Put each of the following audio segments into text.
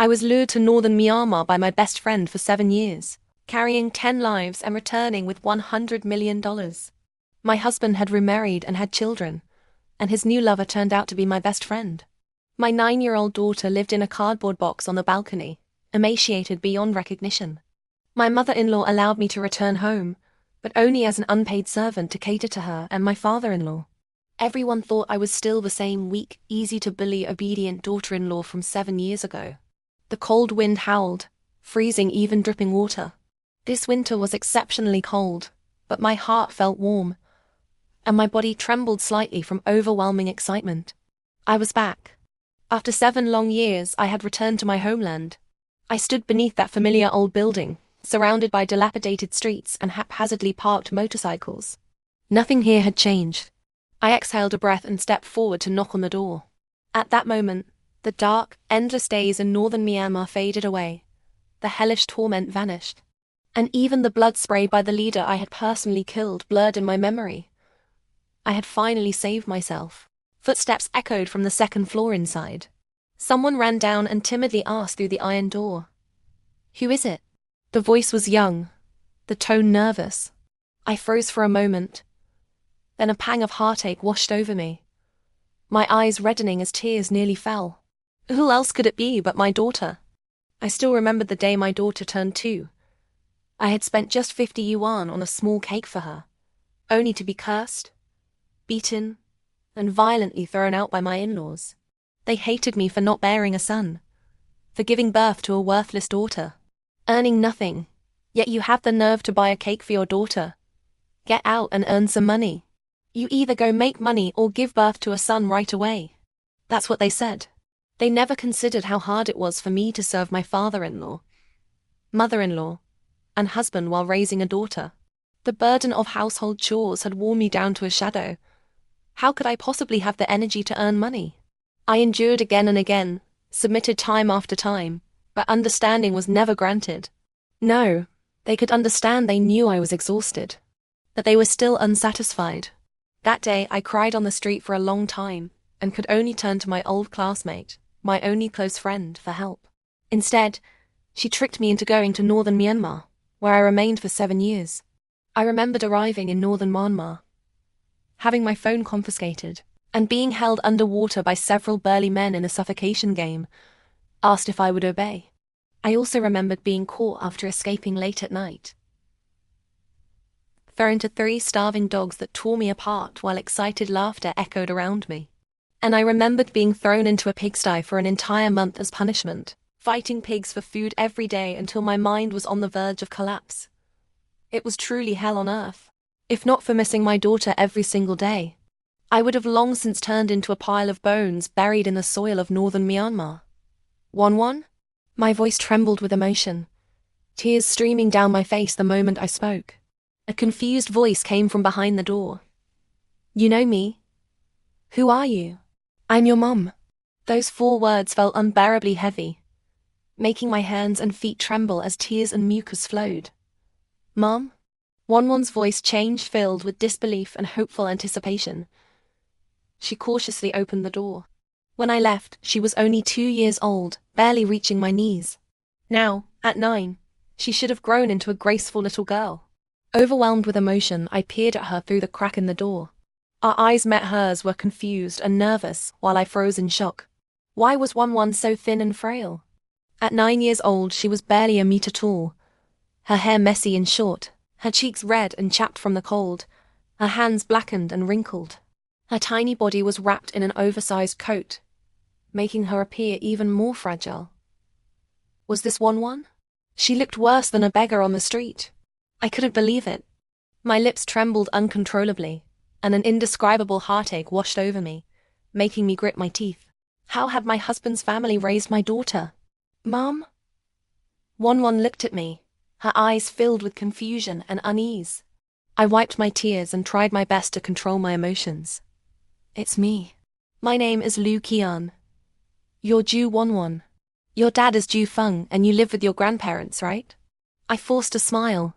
I was lured to Northern Myanmar by my best friend for 7 years, carrying 10 lives and returning with $100 million. My husband had remarried and had children, and his new lover turned out to be my best friend. My 9-year-old daughter lived in a cardboard box on the balcony, emaciated beyond recognition. My mother-in-law allowed me to return home, but only as an unpaid servant to cater to her and my father-in-law. Everyone thought I was still the same weak, easy-to-bully, obedient daughter-in-law from 7 years ago. The cold wind howled, freezing even dripping water. This winter was exceptionally cold, but my heart felt warm, and my body trembled slightly from overwhelming excitement. I was back. After 7 long years, I had returned to my homeland. I stood beneath that familiar old building, surrounded by dilapidated streets and haphazardly parked motorcycles. Nothing here had changed. I exhaled a breath and stepped forward to knock on the door. At that moment, the dark, endless days in Northern Myanmar faded away. The hellish torment vanished. And even the blood sprayed by the leader I had personally killed blurred in my memory. I had finally saved myself. Footsteps echoed from the second floor inside. Someone ran down and timidly asked through the iron door, "Who is it?" The voice was young, the tone nervous. I froze for a moment. Then a pang of heartache washed over me, my eyes reddening as tears nearly fell. Who else could it be but my daughter? I still remembered the day my daughter turned 2. I had spent just 50 yuan on a small cake for her, only to be cursed, beaten, and violently thrown out by my in-laws. They hated me for not bearing a son, for giving birth to a worthless daughter, earning nothing, yet you have the nerve to buy a cake for your daughter. Get out and earn some money. You either go make money or give birth to a son right away. That's what they said. They never considered how hard it was for me to serve my father-in-law, mother-in-law, and husband while raising a daughter. The burden of household chores had worn me down to a shadow. How could I possibly have the energy to earn money? I endured again and again, submitted time after time, but understanding was never granted. No, they could understand. They knew I was exhausted, that they were still unsatisfied. That day I cried on the street for a long time, and could only turn to my old classmate, my only close friend, for help. Instead, she tricked me into going to Northern Myanmar, where I remained for 7 years. I remembered arriving in Northern Myanmar, having my phone confiscated, and being held underwater by several burly men in a suffocation game, asked if I would obey. I also remembered being caught after escaping late at night, thrown to 3 starving dogs that tore me apart while excited laughter echoed around me. And I remembered being thrown into a pigsty for an entire month as punishment, fighting pigs for food every day until my mind was on the verge of collapse. It was truly hell on earth. If not for missing my daughter every single day, I would have long since turned into a pile of bones buried in the soil of Northern Myanmar. Won? My voice trembled with emotion, tears streaming down my face the moment I spoke. A confused voice came from behind the door. "You know me? Who are you?" "I'm your mum." Those 4 words felt unbearably heavy, making my hands and feet tremble as tears and mucus flowed. "Mum?" Wonwon's voice changed, filled with disbelief and hopeful anticipation. She cautiously opened the door. When I left, she was only 2 years old, barely reaching my knees. Now, at 9, she should have grown into a graceful little girl. Overwhelmed with emotion, I peered at her through the crack in the door. Our eyes met. Hers were confused and nervous, while I froze in shock. Why was Wonwon so thin and frail? At 9 years old, she was barely a meter tall, her hair messy and short, her cheeks red and chapped from the cold, her hands blackened and wrinkled. Her tiny body was wrapped in an oversized coat, making her appear even more fragile. Was this Wonwon? She looked worse than a beggar on the street. I couldn't believe it. My lips trembled uncontrollably, and an indescribable heartache washed over me, making me grit my teeth. How had my husband's family raised my daughter? "Mom?" Wonwon looked at me, her eyes filled with confusion and unease. I wiped my tears and tried my best to control my emotions. "It's me. My name is Lu Qian. You're Ju Wonwon. Your dad is Ju Feng and you live with your grandparents, right?" I forced a smile.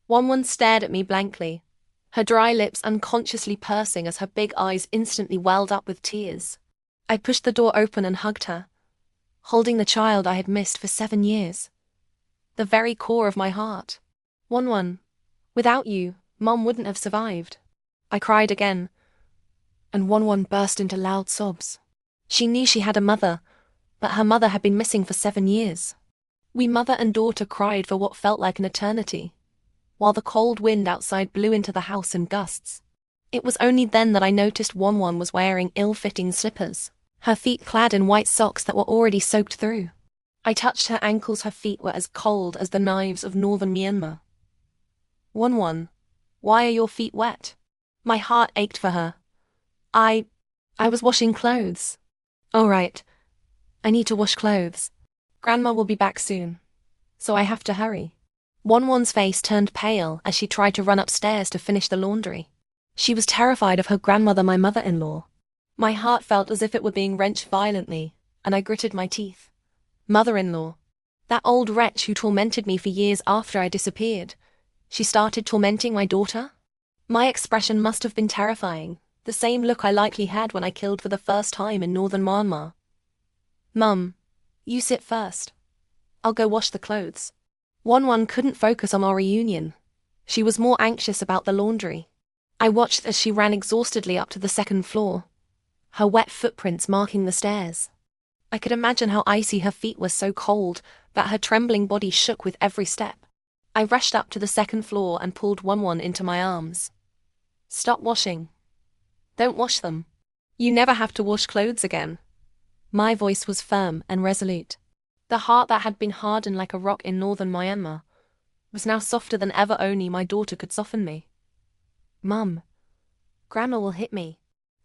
Wonwon stared at me blankly, her dry lips unconsciously pursing as her big eyes instantly welled up with tears. I pushed the door open and hugged her, holding the child I had missed for 7 years. The very core of my heart. One, without you, Mom wouldn't have survived. I cried again, and One burst into loud sobs. She knew she had a mother, but her mother had been missing for 7 years. We mother and daughter cried for what felt like an eternity, while the cold wind outside blew into the house in gusts. It was only then that I noticed One was wearing ill-fitting slippers, her feet clad in white socks that were already soaked through. I touched her ankles. Her feet were as cold as the knives of Northern Myanmar. One, why are your feet wet? My heart ached for her. I was washing clothes. All right. I need to wash clothes. Grandma will be back soon, so I have to hurry. One's face turned pale as she tried to run upstairs to finish the laundry. She was terrified of her grandmother, my mother-in-law. My heart felt as if it were being wrenched violently, and I gritted my teeth. Mother-in-law. That old wretch who tormented me for years after I disappeared. She started tormenting my daughter? My expression must have been terrifying, the same look I likely had when I killed for the first time in Northern Myanmar. Mum, you sit first. I'll go wash the clothes. One couldn't focus on our reunion. She was more anxious about the laundry. I watched as she ran exhaustedly up to the second floor, her wet footprints marking the stairs. I could imagine how icy her feet were, so cold that her trembling body shook with every step. I rushed up to the second floor and pulled One into my arms. Stop washing. Don't wash them. You never have to wash clothes again. My voice was firm and resolute. The heart that had been hardened like a rock in Northern Myanmar was now softer than ever. Only my daughter could soften me. Mum, Grandma will hit me.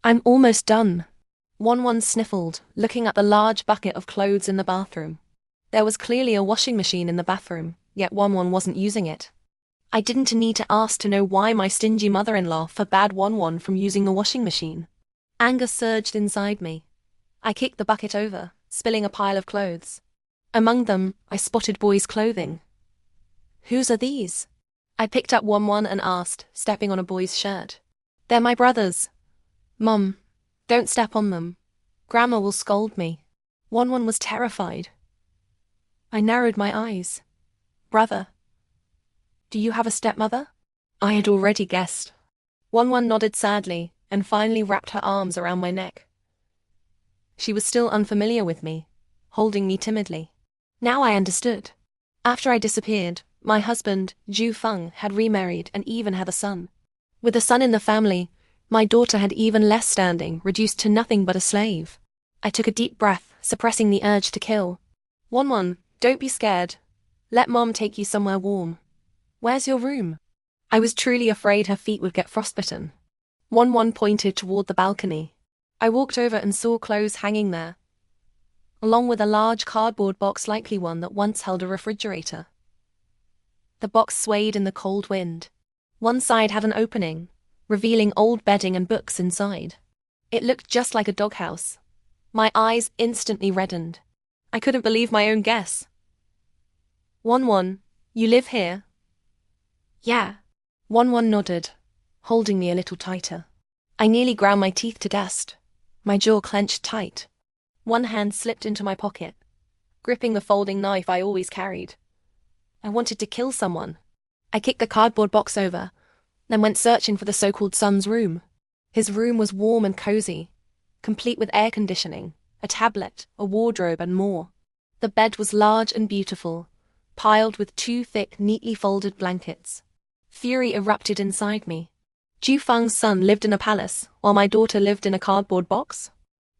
I'm almost done. One sniffled, looking at the large bucket of clothes in the bathroom. There was clearly a washing machine in the bathroom, yet One wasn't using it. I didn't need to ask to know why my stingy mother-in-law forbade One from using the washing machine. Anger surged inside me. I kicked the bucket over, spilling a pile of clothes. Among them, I spotted boys' clothing. Whose are these? I picked up One and asked, stepping on a boy's shirt. They're my brothers. Mum, don't step on them. Grandma will scold me. One was terrified. I narrowed my eyes. Brother, do you have a stepmother? I had already guessed. One nodded sadly and finally wrapped her arms around my neck. She was still unfamiliar with me, holding me timidly. Now I understood. After I disappeared, my husband, Ju Feng, had remarried and even had a son. With a son in the family, my daughter had even less standing, reduced to nothing but a slave. I took a deep breath, suppressing the urge to kill. One, don't be scared. Let Mom take you somewhere warm. Where's your room? I was truly afraid her feet would get frostbitten. One pointed toward the balcony. I walked over and saw clothes hanging there, along with a large cardboard box, likely one that once held a refrigerator. The box swayed in the cold wind. One side had an opening, revealing old bedding and books inside. It looked just like a doghouse. My eyes instantly reddened. I couldn't believe my own guess. One, you live here? Yeah. One nodded, holding me a little tighter. I nearly ground my teeth to dust. My jaw clenched tight. One hand slipped into my pocket, gripping the folding knife I always carried. I wanted to kill someone. I kicked the cardboard box over, then went searching for the so-called son's room. His room was warm and cozy, complete with air conditioning, a tablet, a wardrobe, and more. The bed was large and beautiful, piled with 2 thick, neatly folded blankets. Fury erupted inside me. Ju Feng's son lived in a palace, while my daughter lived in a cardboard box?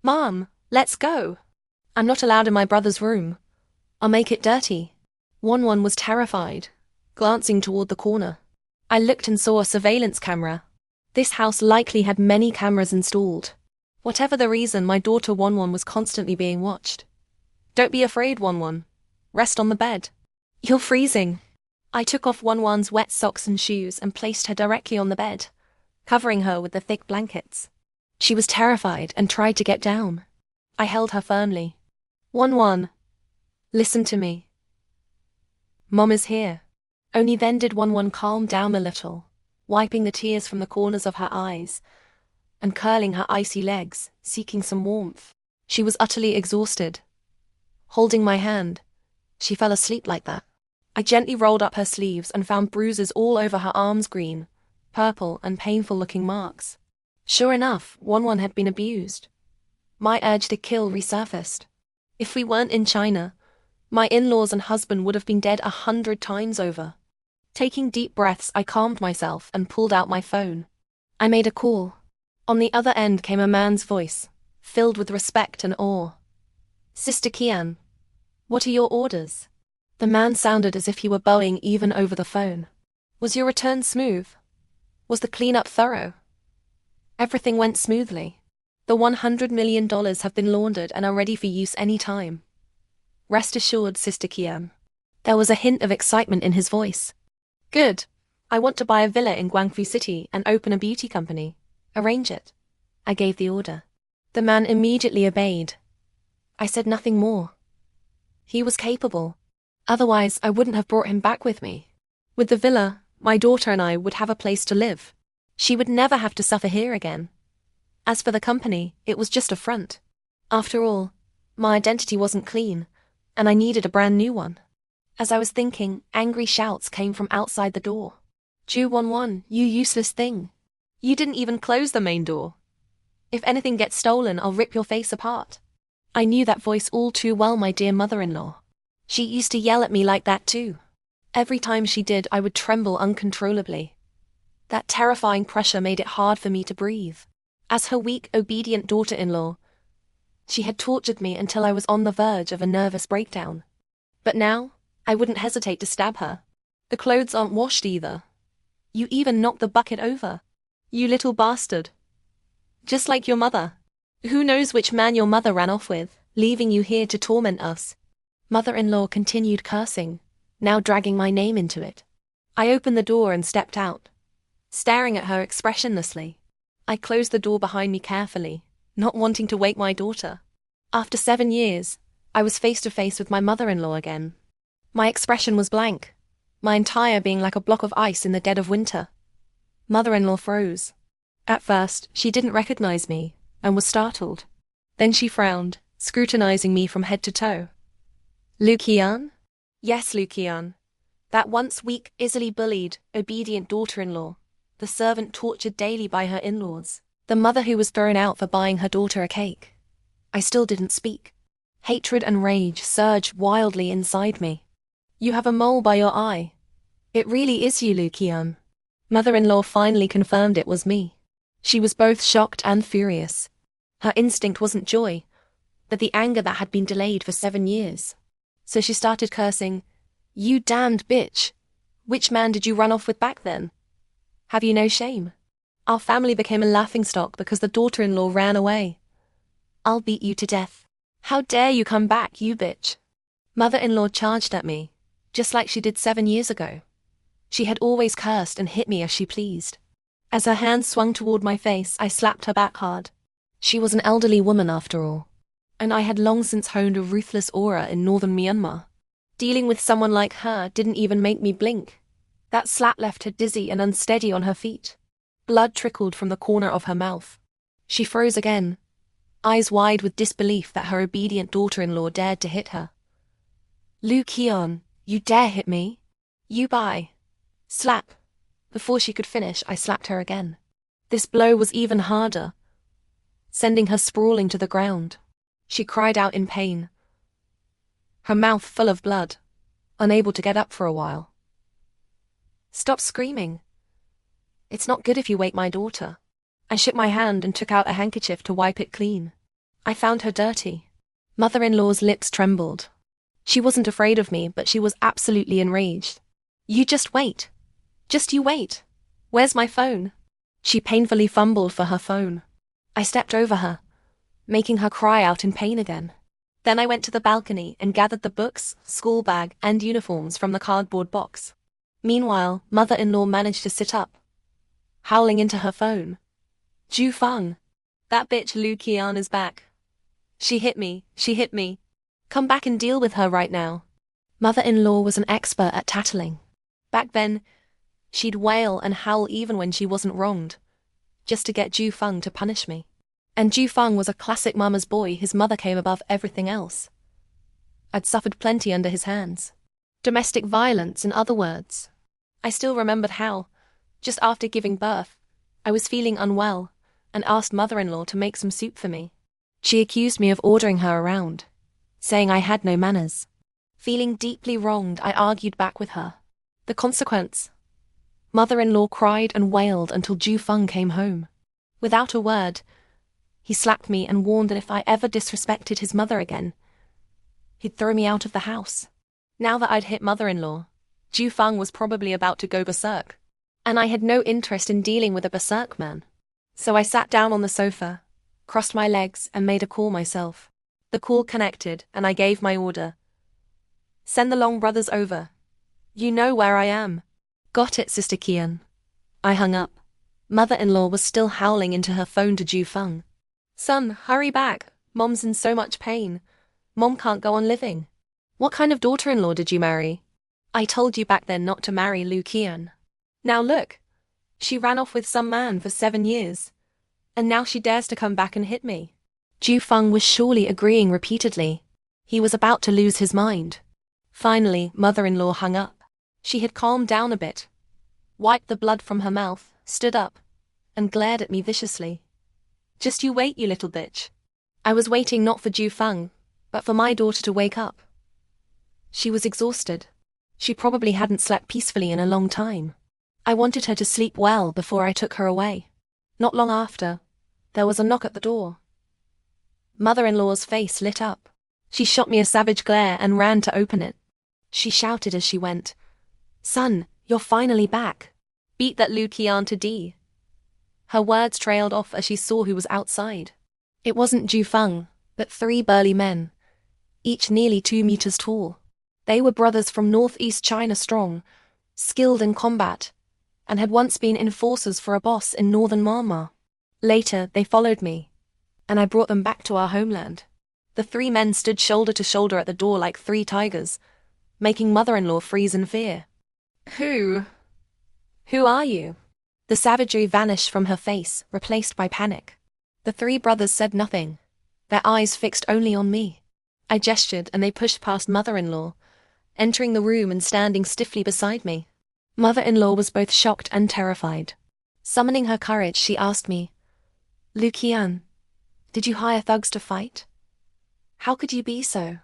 Mom, let's go. I'm not allowed in my brother's room. I'll make it dirty. One was terrified, glancing toward the corner. I looked and saw a surveillance camera. This house likely had many cameras installed. Whatever the reason, my daughter One was constantly being watched. Don't be afraid, One. Rest on the bed. You're freezing. I took off One's wet socks and shoes and placed her directly on the bed, covering her with the thick blankets. She was terrified and tried to get down. I held her firmly. One, listen to me. Mom is here. Only then did One calm down a little, wiping the tears from the corners of her eyes and curling her icy legs, seeking some warmth. She was utterly exhausted, holding my hand. She fell asleep like that. I gently rolled up her sleeves and found bruises all over her arms, green, purple, and painful-looking marks. Sure enough, one had been abused. My urge to kill resurfaced. If we weren't in China, my in-laws and husband would have been dead 100 times over. Taking deep breaths, I calmed myself and pulled out my phone. I made a call. On the other end came a man's voice, filled with respect and awe. "Sister Kian, what are your orders?" The man sounded as if he were bowing even over the phone. "Was your return smooth? Was the cleanup thorough?" "Everything went smoothly. The $100 million have been laundered and are ready for use any time. Rest assured, Sister Kian." There was a hint of excitement in his voice. "Good. I want to buy a villa in Guangzhou City and open a beauty company. Arrange it." I gave the order. The man immediately obeyed. I said nothing more. He was capable. Otherwise, I wouldn't have brought him back with me. With the villa, my daughter and I would have a place to live. She would never have to suffer here again. As for the company, it was just a front. After all, my identity wasn't clean, and I needed a brand new one. As I was thinking, angry shouts came from outside the door. "Ju 11, you useless thing. You didn't even close the main door. If anything gets stolen, I'll rip your face apart." I knew that voice all too well, my dear mother-in-law. She used to yell at me like that too. Every time she did, I would tremble uncontrollably. That terrifying pressure made it hard for me to breathe. As her weak, obedient daughter-in-law, she had tortured me until I was on the verge of a nervous breakdown. But now, I wouldn't hesitate to stab her. "The clothes aren't washed either. You even knocked the bucket over. You little bastard. Just like your mother. Who knows which man your mother ran off with, leaving you here to torment us." Mother-in-law continued cursing, now dragging my name into it. I opened the door and stepped out, staring at her expressionlessly. I closed the door behind me carefully, not wanting to wake my daughter. After 7 years, I was face to face with my mother-in-law again. My expression was blank, my entire being like a block of ice in the dead of winter. Mother-in-law froze. At first, she didn't recognize me and was startled. Then she frowned, scrutinizing me from head to toe. "Lu Qian?" "Yes, Lu Qian. That once weak, easily bullied, obedient daughter-in-law, the servant tortured daily by her in-laws, the mother who was thrown out for buying her daughter a cake." I still didn't speak. Hatred and rage surged wildly inside me. "You have a mole by your eye. It really is you, Lu Qian." Mother-in-law finally confirmed it was me. She was both shocked and furious. Her instinct wasn't joy, but the anger that had been delayed for 7 years. So she started cursing, "You damned bitch! Which man did you run off with back then? Have you no shame? Our family became a laughingstock because the daughter-in-law ran away. I'll beat you to death. How dare you come back, you bitch!" Mother-in-law charged at me, just like she did 7 years ago. She had always cursed and hit me as she pleased. As her hand swung toward my face, I slapped her back hard. She was an elderly woman after all, and I had long since honed a ruthless aura in Northern Myanmar. Dealing with someone like her didn't even make me blink. That slap left her dizzy and unsteady on her feet. Blood trickled from the corner of her mouth. She froze again, eyes wide with disbelief that her obedient daughter-in-law dared to hit her. "Lu Qian, you dare hit me? You buy." Slap. Before she could finish, I slapped her again. This blow was even harder, sending her sprawling to the ground. She cried out in pain, her mouth full of blood, unable to get up for a while. "Stop screaming. It's not good if you wake my daughter." I shook my hand and took out a handkerchief to wipe it clean. I found her dirty. Mother-in-law's lips trembled. She wasn't afraid of me, but she was absolutely enraged. "You just wait. Just you wait. Where's my phone?" She painfully fumbled for her phone. I stepped over her, making her cry out in pain again. Then I went to the balcony and gathered the books, school bag, and uniforms from the cardboard box. Meanwhile, mother-in-law managed to sit up, howling into her phone. "Ju Feng, that bitch Lu Qian is back. She hit me. Come back and deal with her right now." Mother-in-law was an expert at tattling. Back then, she'd wail and howl even when she wasn't wronged, just to get Ju Feng to punish me. And Ju Feng was a classic mama's boy. His mother came above everything else. I'd suffered plenty under his hands. Domestic violence, in other words. I still remembered how, just after giving birth, I was feeling unwell and asked mother-in-law to make some soup for me. She accused me of ordering her around, saying I had no manners. Feeling deeply wronged, I argued back with her. The consequence? Mother-in-law cried and wailed until Ju Feng came home. Without a word, he slapped me and warned that if I ever disrespected his mother again, he'd throw me out of the house. Now that I'd hit mother-in-law, Ju Feng was probably about to go berserk, and I had no interest in dealing with a berserk man. So I sat down on the sofa, crossed my legs, and made a call myself. The call connected, and I gave my order. Send the Long brothers over. You know where I am. Got it, Sister Kian. I hung up. Mother-in-law was still howling into her phone to Ju Feng. Son, hurry back. Mom's in so much pain. Mom can't go on living. What kind of daughter-in-law did you marry? I told you back then not to marry Lu Qian. Now look. She ran off with some man for 7 years. And now she dares to come back and hit me. Ju Feng was surely agreeing repeatedly. He was about to lose his mind. Finally, mother-in-law hung up. She had calmed down a bit, wiped the blood from her mouth, stood up, and glared at me viciously. Just you wait, you little bitch. I was waiting not for Ju Feng, but for my daughter to wake up. She was exhausted. She probably hadn't slept peacefully in a long time. I wanted her to sleep well before I took her away. Not long after, there was a knock at the door. Mother-in-law's face lit up. She shot me a savage glare and ran to open it. She shouted as she went, Son, you're finally back. Beat that Lu Qian to D. Her words trailed off as she saw who was outside. It wasn't Ju Feng, but 3 burly men, each nearly 2 meters tall. They were brothers from northeast China, strong, skilled in combat, and had once been enforcers for a boss in Northern Myanmar. Later, they followed me, and I brought them back to our homeland. The 3 men stood shoulder to shoulder at the door like 3 tigers, making mother-in-law freeze in fear. Who are you? The savagery vanished from her face, replaced by panic. The 3 brothers said nothing, their eyes fixed only on me. I gestured and they pushed past mother-in-law, entering the room and standing stiffly beside me. Mother-in-law was both shocked and terrified. Summoning her courage, she asked me, Lu Qian, did you hire thugs to fight? How could you be so?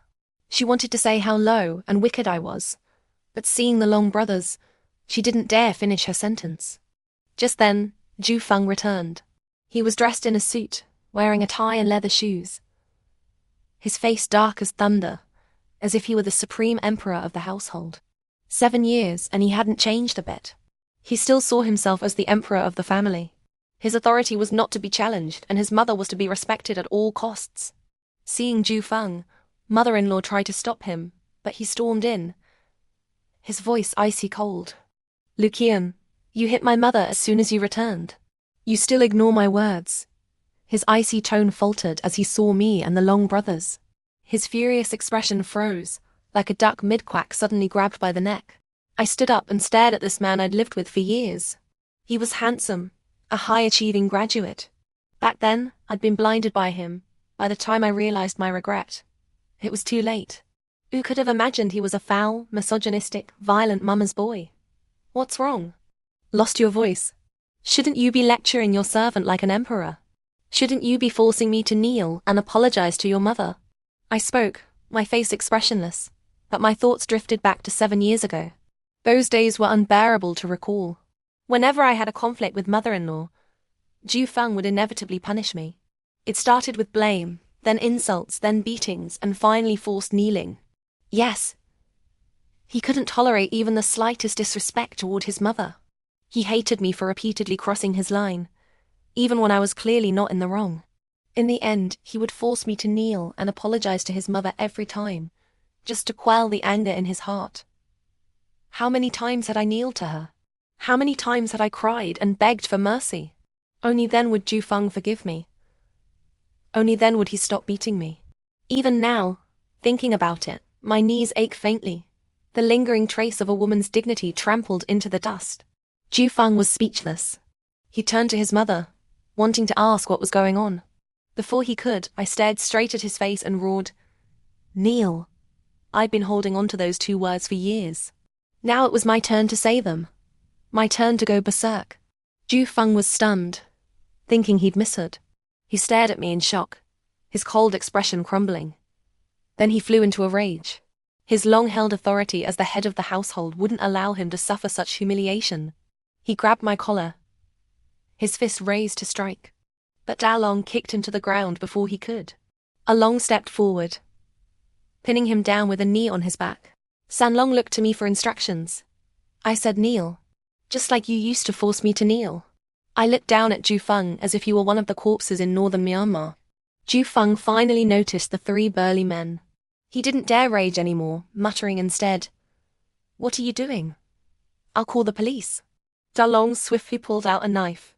She wanted to say how low and wicked I was, but seeing the Long brothers, she didn't dare finish her sentence. Just then, Ju Feng returned. He was dressed in a suit, wearing a tie and leather shoes. His face dark as thunder, as if he were the supreme emperor of the household. 7 years, and he hadn't changed a bit. He still saw himself as the emperor of the family. His authority was not to be challenged, and his mother was to be respected at all costs. Seeing Ju Feng, mother-in-law tried to stop him, but he stormed in, his voice icy cold. Lu Qian, you hit my mother as soon as you returned. You still ignore my words. His icy tone faltered as he saw me and the Long brothers. His furious expression froze, like a duck mid-quack suddenly grabbed by the neck. I stood up and stared at this man I'd lived with for years. He was handsome, a high-achieving graduate. Back then, I'd been blinded by him. By the time I realized my regret, it was too late. Who could have imagined he was a foul, misogynistic, violent mama's boy? What's wrong? Lost your voice? Shouldn't you be lecturing your servant like an emperor? Shouldn't you be forcing me to kneel and apologize to your mother? I spoke, my face expressionless, but my thoughts drifted back to 7 years ago. Those days were unbearable to recall. Whenever I had a conflict with mother-in-law, Ju Feng would inevitably punish me. It started with blame, then insults, then beatings, and finally forced kneeling. Yes, he couldn't tolerate even the slightest disrespect toward his mother. He hated me for repeatedly crossing his line, even when I was clearly not in the wrong. In the end, he would force me to kneel and apologize to his mother every time, just to quell the anger in his heart. How many times had I kneeled to her? How many times had I cried and begged for mercy? Only then would Ju Feng forgive me. Only then would he stop beating me. Even now, thinking about it, my knees ache faintly, the lingering trace of a woman's dignity trampled into the dust. Ju Feng was speechless. He turned to his mother, wanting to ask what was going on. Before he could, I stared straight at his face and roared, "Kneel! I'd been holding on to those 2 words for years. Now it was my turn to say them. My turn to go berserk. Ju Feng was stunned, thinking he'd misheard. He stared at me in shock, his cold expression crumbling. Then he flew into a rage. His long-held authority as the head of the household wouldn't allow him to suffer such humiliation. He grabbed my collar, his fist raised to strike. But Dalong kicked him to the ground before he could. Along stepped forward, pinning him down with a knee on his back. Sanlong looked to me for instructions. I said kneel, just like you used to force me to kneel. I looked down at Ju Feng as if he were one of the corpses in Northern Myanmar. Ju Feng finally noticed the 3 burly men. He didn't dare rage anymore, muttering instead, "What are you doing? I'll call the police." Dalong swiftly pulled out a knife,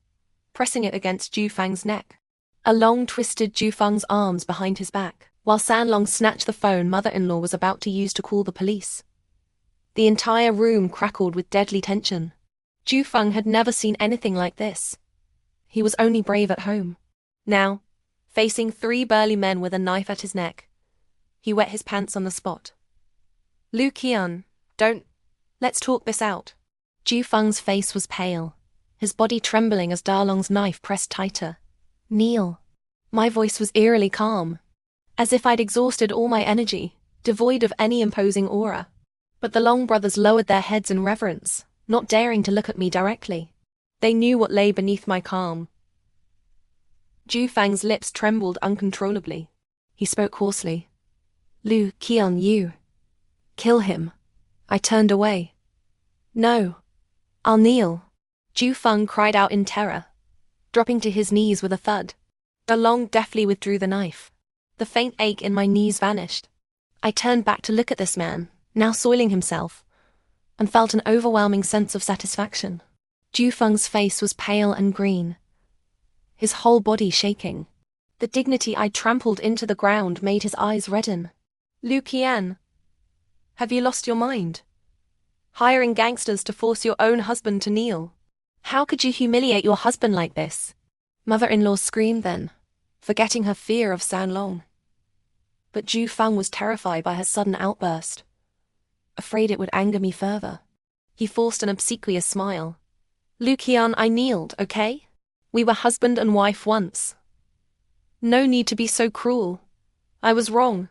pressing it against Ju Feng's neck. Along twisted Ju Feng's arms behind his back, while Sanlong snatched the phone mother-in-law was about to use to call the police. The entire room crackled with deadly tension. Ju Feng had never seen anything like this. He was only brave at home. Now, facing 3 burly men with a knife at his neck, he wet his pants on the spot. "Lu Qian, let's talk this out." Ju Feng's face was pale, his body trembling as Dalong's knife pressed tighter. "Kneel." My voice was eerily calm, as if I'd exhausted all my energy, devoid of any imposing aura. But the Long brothers lowered their heads in reverence, not daring to look at me directly. They knew what lay beneath my calm. Ju Feng's lips trembled uncontrollably. He spoke hoarsely. "Lu Qian, you kill him." I turned away. "No, I'll kneel." Ju Feng cried out in terror, dropping to his knees with a thud. Dalong deftly withdrew the knife. The faint ache in my knees vanished. I turned back to look at this man, now soiling himself, and felt an overwhelming sense of satisfaction. Ju Feng's face was pale and green, his whole body shaking. The dignity I'd trampled into the ground made his eyes redden. "Lu Qian, have you lost your mind? Hiring gangsters to force your own husband to kneel? How could you humiliate your husband like this?" Mother-in-law screamed then, forgetting her fear of Sanlong. But Ju Feng was terrified by her sudden outburst, afraid it would anger me further. He forced an obsequious smile. "Lu Qian, I kneeled, okay? We were husband and wife once. No need to be so cruel. I was wrong.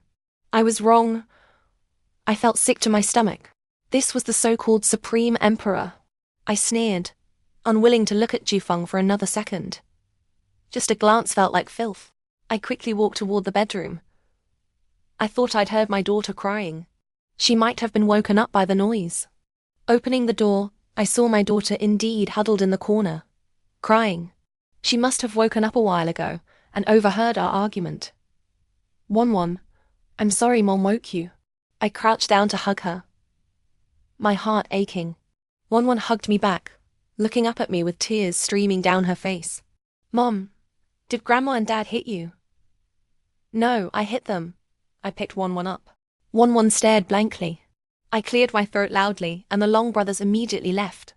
I was wrong." I felt sick to my stomach. This was the so-called Supreme Emperor. I sneered, unwilling to look at Ju Feng for another second. Just a glance felt like filth. I quickly walked toward the bedroom. I thought I'd heard my daughter crying. She might have been woken up by the noise. Opening the door, I saw my daughter indeed huddled in the corner, crying. She must have woken up a while ago and overheard our argument. "Won, I'm sorry Mom woke you." I crouched down to hug her, my heart aching. Won hugged me back, looking up at me with tears streaming down her face. "Mom, did Grandma and Dad hit you?" "No, I hit them." I picked Won up. Won stared blankly. I cleared my throat loudly, and the Long brothers immediately left.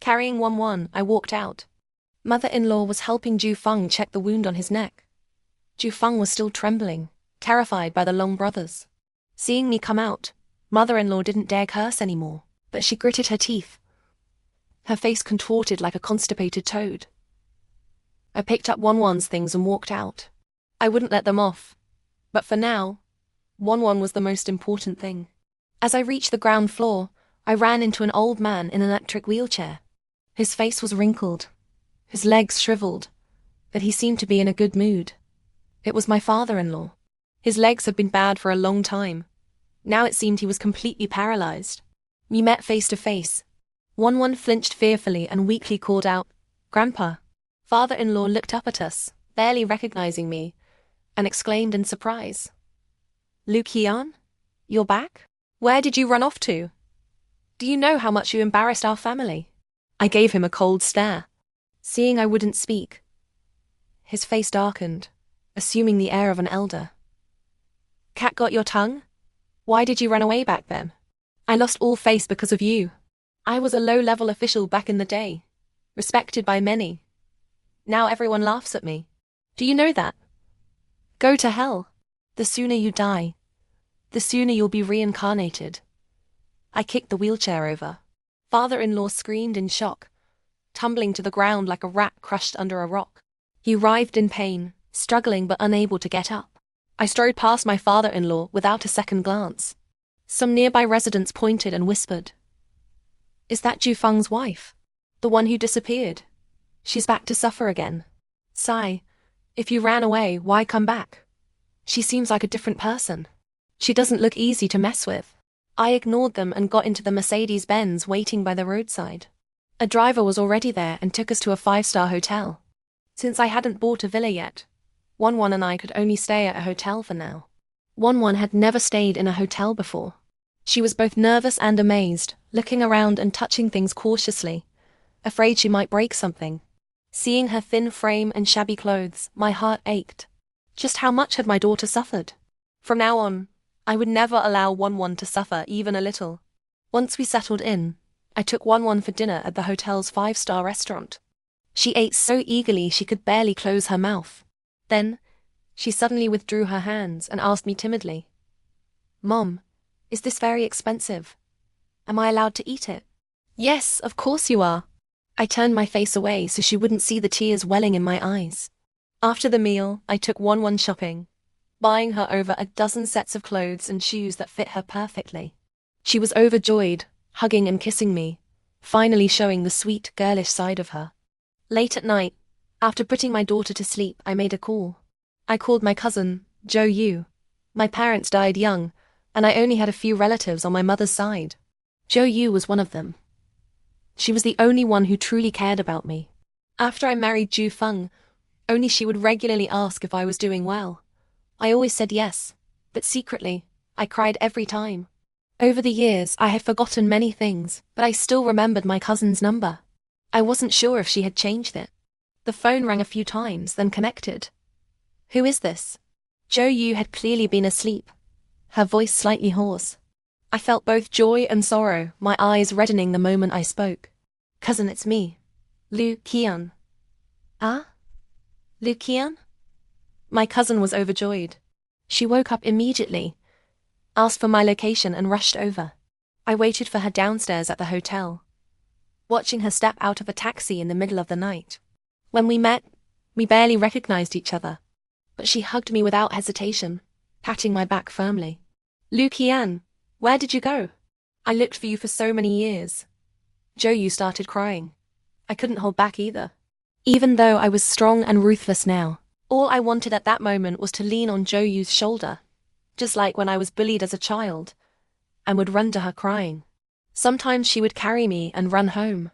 Carrying Won, I walked out. Mother-in-law was helping Ju Feng check the wound on his neck. Ju Feng was still trembling, terrified by the Long brothers. Seeing me come out, mother-in-law didn't dare curse anymore, but she gritted her teeth, her face contorted like a constipated toad. I picked up Won's things and walked out. I wouldn't let them off, but for now, Won was the most important thing. As I reached the ground floor, I ran into an old man in an electric wheelchair. His face was wrinkled, his legs shriveled, but he seemed to be in a good mood. It was my father-in-law. His legs had been bad for a long time. Now it seemed he was completely paralyzed. We met face to face. Won flinched fearfully and weakly called out, "Grandpa." Father-in-law looked up at us, barely recognizing me, and exclaimed in surprise, "Lu Qian? You're back? Where did you run off to? Do you know how much you embarrassed our family?" I gave him a cold stare. Seeing I wouldn't speak, his face darkened, assuming the air of an elder. "Cat got your tongue? Why did you run away back then? I lost all face because of you. I was a low-level official back in the day, respected by many. Now everyone laughs at me. Do you know that? Go to hell. The sooner you die, the the sooner you'll be reincarnated. I kicked the wheelchair over. Father-in-law screamed in shock, tumbling to the ground like a rat crushed under a rock. He writhed in pain, struggling but unable to get up. I strode past my father-in-law without a second glance. Some nearby residents pointed and whispered, "Is that Ju Feng's wife? The one who disappeared? She's back to suffer again. Sigh, if you ran away, why come back? She seems like a different person. She doesn't look easy to mess with." I ignored them and got into the Mercedes-Benz waiting by the roadside. A driver was already there and took us to a 5-star hotel. Since I hadn't bought a villa yet, Won and I could only stay at a hotel for now. Won had never stayed in a hotel before. She was both nervous and amazed, looking around and touching things cautiously, afraid she might break something. Seeing her thin frame and shabby clothes, my heart ached. Just how much had my daughter suffered? From now on, I would never allow Won to suffer even a little. Once we settled in, I took Won for dinner at the hotel's 5-star restaurant. She ate so eagerly she could barely close her mouth. Then, she suddenly withdrew her hands and asked me timidly, "Mom, is this very expensive? Am I allowed to eat it?" "Yes, of course you are." I turned my face away so she wouldn't see the tears welling in my eyes. After the meal, I took Won shopping, buying her over a dozen sets of clothes and shoes that fit her perfectly. She was overjoyed, hugging and kissing me, finally showing the sweet, girlish side of her. Late at night, after putting my daughter to sleep, I made a call. I called my cousin, Jo Yu. My parents died young, and I only had a few relatives on my mother's side. Jo Yu was one of them. She was the only one who truly cared about me. After I married Ju Feng, only she would regularly ask if I was doing well. I always said yes, but secretly, I cried every time. Over the years, I had forgotten many things, but I still remembered my cousin's number. I wasn't sure if she had changed it. The phone rang a few times, then connected. "Who is this?" Jo Yu had clearly been asleep, her voice slightly hoarse. I felt both joy and sorrow, my eyes reddening the moment I spoke. "Cousin, it's me, Lu Qian." "Ah? Lu Qian?" My cousin was overjoyed. She woke up immediately, asked for my location and rushed over. I waited for her downstairs at the hotel, watching her step out of a taxi in the middle of the night. When we met, we barely recognized each other, but she hugged me without hesitation, patting my back firmly. "Lu Qian, where did you go? I looked for you for so many years." Jo Yu started crying. I couldn't hold back either. Even though I was strong and ruthless now, all I wanted at that moment was to lean on Jo Yu's shoulder, just like when I was bullied as a child, and would run to her crying. Sometimes she would carry me and run home.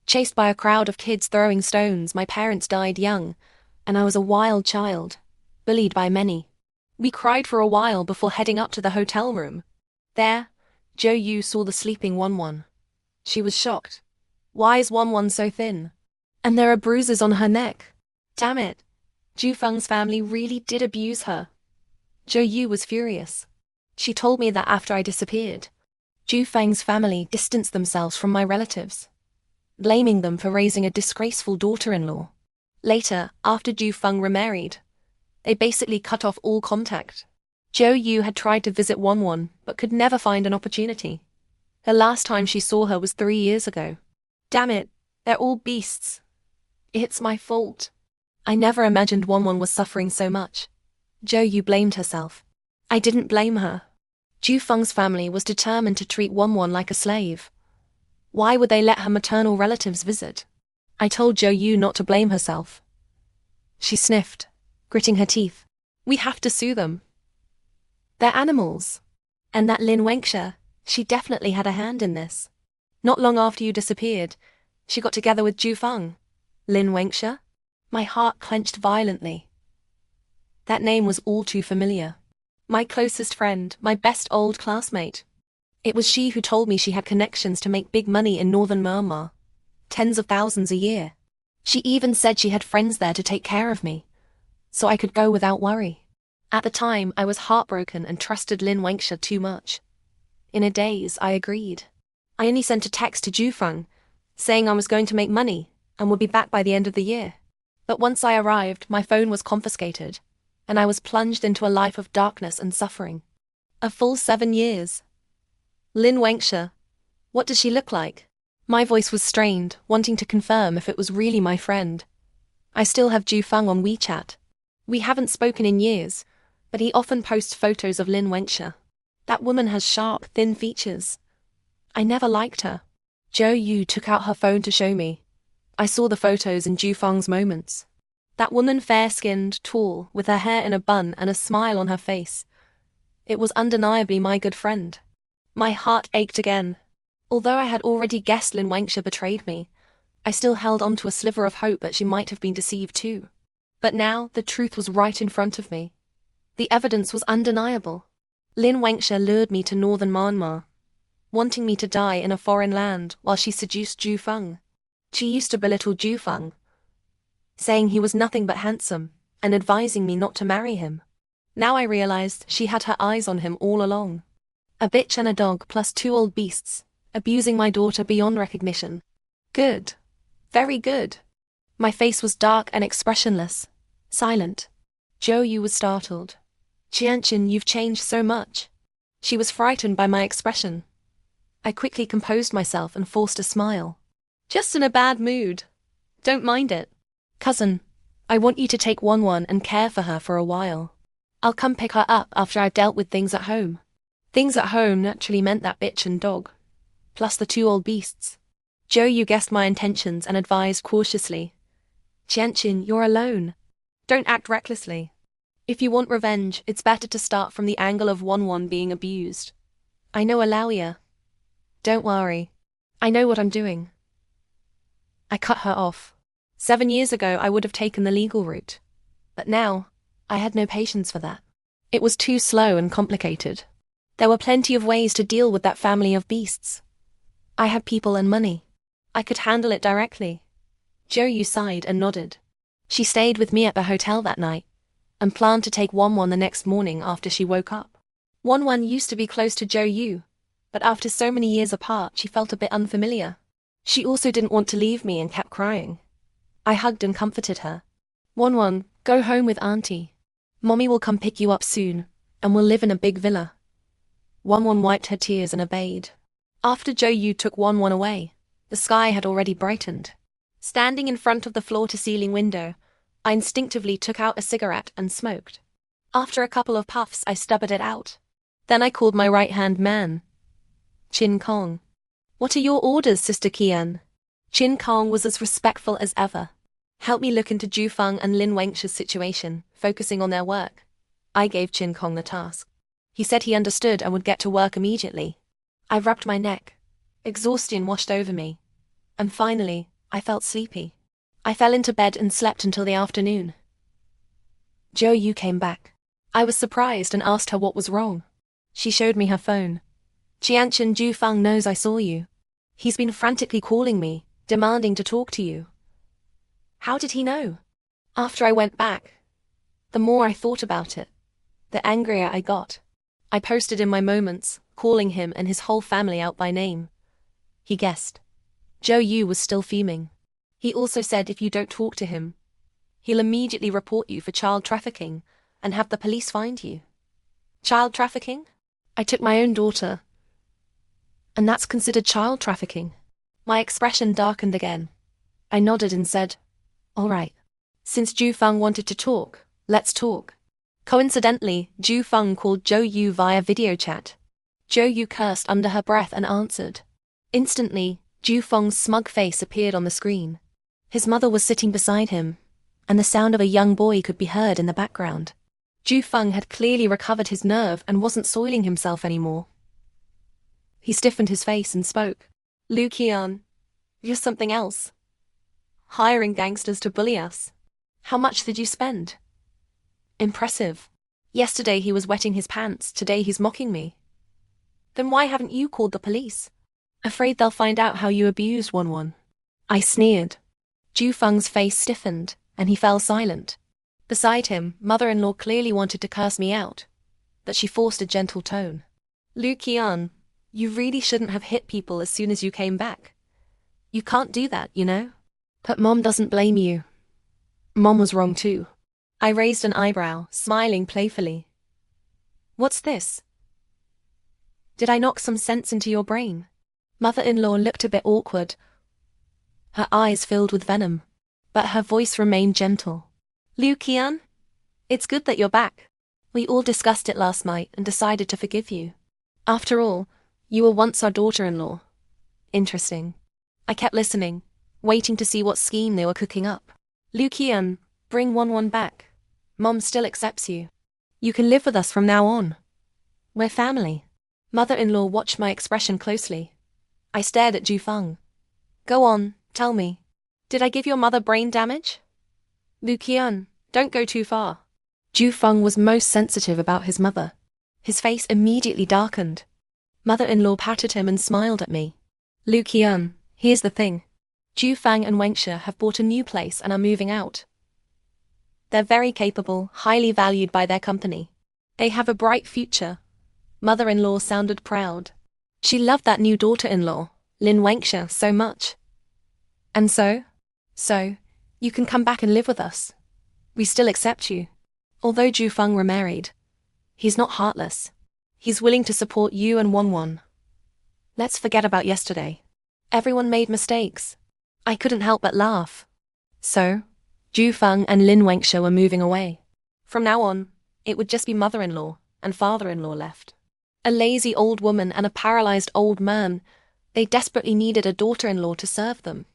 Chased by a crowd of kids throwing stones, my parents died young, and I was a wild child, bullied by many. We cried for a while before heading up to the hotel room. There, Jo Yu saw the sleeping Won. She was shocked. "Why is Won so thin? And there are bruises on her neck. Damn it. Ju Feng's family really did abuse her." Jo Yu was furious. She told me that after I disappeared, Ju Feng's family distanced themselves from my relatives, blaming them for raising a disgraceful daughter-in-law. Later, after Ju Feng remarried, they basically cut off all contact. Jo Yu had tried to visit Won but could never find an opportunity. The last time she saw her was 3 years ago. Damn it, they're all beasts. It's my fault. I never imagined Won was suffering so much. Jo Yu blamed herself. I didn't blame her. Ju Feng's family was determined to treat Won like a slave. Why would they let her maternal relatives visit? I told Jo Yu not to blame herself. She sniffed, gritting her teeth. "We have to sue them. They're animals. And that Lin Wenxia, she definitely had a hand in this. Not long after you disappeared, she got together with Ju Feng." "Lin Wenxia?" My heart clenched violently. That name was all too familiar. My closest friend, my best old classmate. It was she who told me she had connections to make big money in Northern Myanmar. Tens of thousands a year. She even said she had friends there to take care of me, so I could go without worry. At the time, I was heartbroken and trusted Lin Wenxia too much. In a daze, I agreed. I only sent a text to Ju Feng, saying I was going to make money and would be back by the end of the year. But once I arrived, my phone was confiscated, and I was plunged into a life of darkness and suffering. A full 7 years. Lin Wenxia. What does she look like? My voice was strained, wanting to confirm if it was really my friend. I still have Ju Feng on WeChat. We haven't spoken in years, but he often posts photos of Lin Wenxia. That woman has sharp, thin features. I never liked her. Zhou Yu took out her phone to show me. I saw the photos in Ju Feng's moments. That woman fair-skinned, tall, with her hair in a bun and a smile on her face. It was undeniably my good friend. My heart ached again. Although I had already guessed Lin Wenxia betrayed me, I still held on to a sliver of hope that she might have been deceived too. But now the truth was right in front of me. The evidence was undeniable. Lin Wenxia lured me to Northern Myanmar, wanting me to die in a foreign land while she seduced Ju Feng. She used to belittle Ju Feng, saying he was nothing but handsome, and advising me not to marry him. Now I realized she had her eyes on him all along. A bitch and a dog plus 2 old beasts, abusing my daughter beyond recognition. Good. Very good. My face was dark and expressionless, silent. Zhou Yu was startled. Qianqin, you've changed so much. She was frightened by my expression. I quickly composed myself and forced a smile. Just in a bad mood. Don't mind it. Cousin, I want you to take Wanwan and care for her for a while. I'll come pick her up after I've dealt with things at home. Things at home naturally meant that bitch and dog, plus the 2 old beasts. Zhou Yu guessed my intentions and advised cautiously. Qianqin, you're alone. Don't act recklessly. If you want revenge, it's better to start from the angle of Wanwan being abused. I know Alaoya. Don't worry. I know what I'm doing. I cut her off. 7 years ago I would have taken the legal route. But now, I had no patience for that. It was too slow and complicated. There were plenty of ways to deal with that family of beasts. I had people and money. I could handle it directly. Zhou Yu sighed and nodded. She stayed with me at the hotel that night, and planned to take Wanwan the next morning after she woke up. Wanwan used to be close to Zhou Yu, but after so many years apart she felt a bit unfamiliar. She also didn't want to leave me and kept crying. I hugged and comforted her. Wanwan, go home with Auntie. Mommy will come pick you up soon, and we'll live in a big villa. Wanwan wiped her tears and obeyed. After Zhou Yu took Wanwan away, the sky had already brightened. Standing in front of the floor-to-ceiling window, I instinctively took out a cigarette and smoked. After a couple of puffs, I stubbered it out. Then I called my right-hand man, Chin Kong. What are your orders, Sister Qian? Chin Kong was as respectful as ever. Help me look into Ju Feng and Lin Wenxia's situation, focusing on their work. I gave Chin Kong the task. He said he understood and would get to work immediately. I rubbed my neck. Exhaustion washed over me. And finally, I felt sleepy. I fell into bed and slept until the afternoon. Zhou Yu came back. I was surprised and asked her what was wrong. She showed me her phone. Qianqin, Ju Feng knows I saw you. He's been frantically calling me, demanding to talk to you. How did he know? After I went back, the more I thought about it, the angrier I got. I posted in my moments, calling him and his whole family out by name. He guessed. Zhou Yu was still fuming. He also said if you don't talk to him, he'll immediately report you for child trafficking and have the police find you. Child trafficking? I took my own daughter, and that's considered child trafficking. My expression darkened again. I nodded and said, all right. Since Ju Feng wanted to talk, let's talk. Coincidentally, Ju Feng called Zhou Yu via video chat. Zhou Yu cursed under her breath and answered. Instantly, Ju Feng's smug face appeared on the screen. His mother was sitting beside him, and the sound of a young boy could be heard in the background. Ju Feng had clearly recovered his nerve and wasn't soiling himself anymore. He stiffened his face and spoke. Lu Qian, you're something else. Hiring gangsters to bully us. How much did you spend? Impressive. Yesterday he was wetting his pants, today he's mocking me. Then why haven't you called the police? Afraid they'll find out how you abused Wanwan. I sneered. Ju Feng's face stiffened, and he fell silent. Beside him, mother-in-law clearly wanted to curse me out, but she forced a gentle tone. Lu Qian, you really shouldn't have hit people as soon as you came back. You can't do that, you know? But Mom doesn't blame you. Mom was wrong too. I raised an eyebrow, smiling playfully. What's this? Did I knock some sense into your brain? Mother-in-law looked a bit awkward, her eyes filled with venom, but her voice remained gentle. Liu Qian, it's good that you're back. We all discussed it last night and decided to forgive you. After all, you were once our daughter-in-law. Interesting. I kept listening, waiting to see what scheme they were cooking up. Liu Qian, bring Wan back. Mom still accepts you. You can live with us from now on. We're family. Mother-in-law watched my expression closely. I stared at Ju Feng. Go on, tell me. Did I give your mother brain damage? Liu Qian, don't go too far. Ju Feng was most sensitive about his mother. His face immediately darkened. Mother-in-law patted him and smiled at me. Liu Qian, here's the thing. Ju Feng and Wengshe have bought a new place and are moving out. They're very capable, highly valued by their company. They have a bright future. Mother-in-law sounded proud. She loved that new daughter-in-law, Lin Wengshe, so much. And so, you can come back and live with us. We still accept you. Although Ju Feng remarried, he's not heartless. He's willing to support you and Wan. Let's forget about yesterday. Everyone made mistakes. I couldn't help but laugh. So, Ju Feng and Lin Wengshe were moving away. From now on, it would just be mother-in-law and father-in-law left. A lazy old woman and a paralyzed old man. They desperately needed a daughter-in-law to serve them.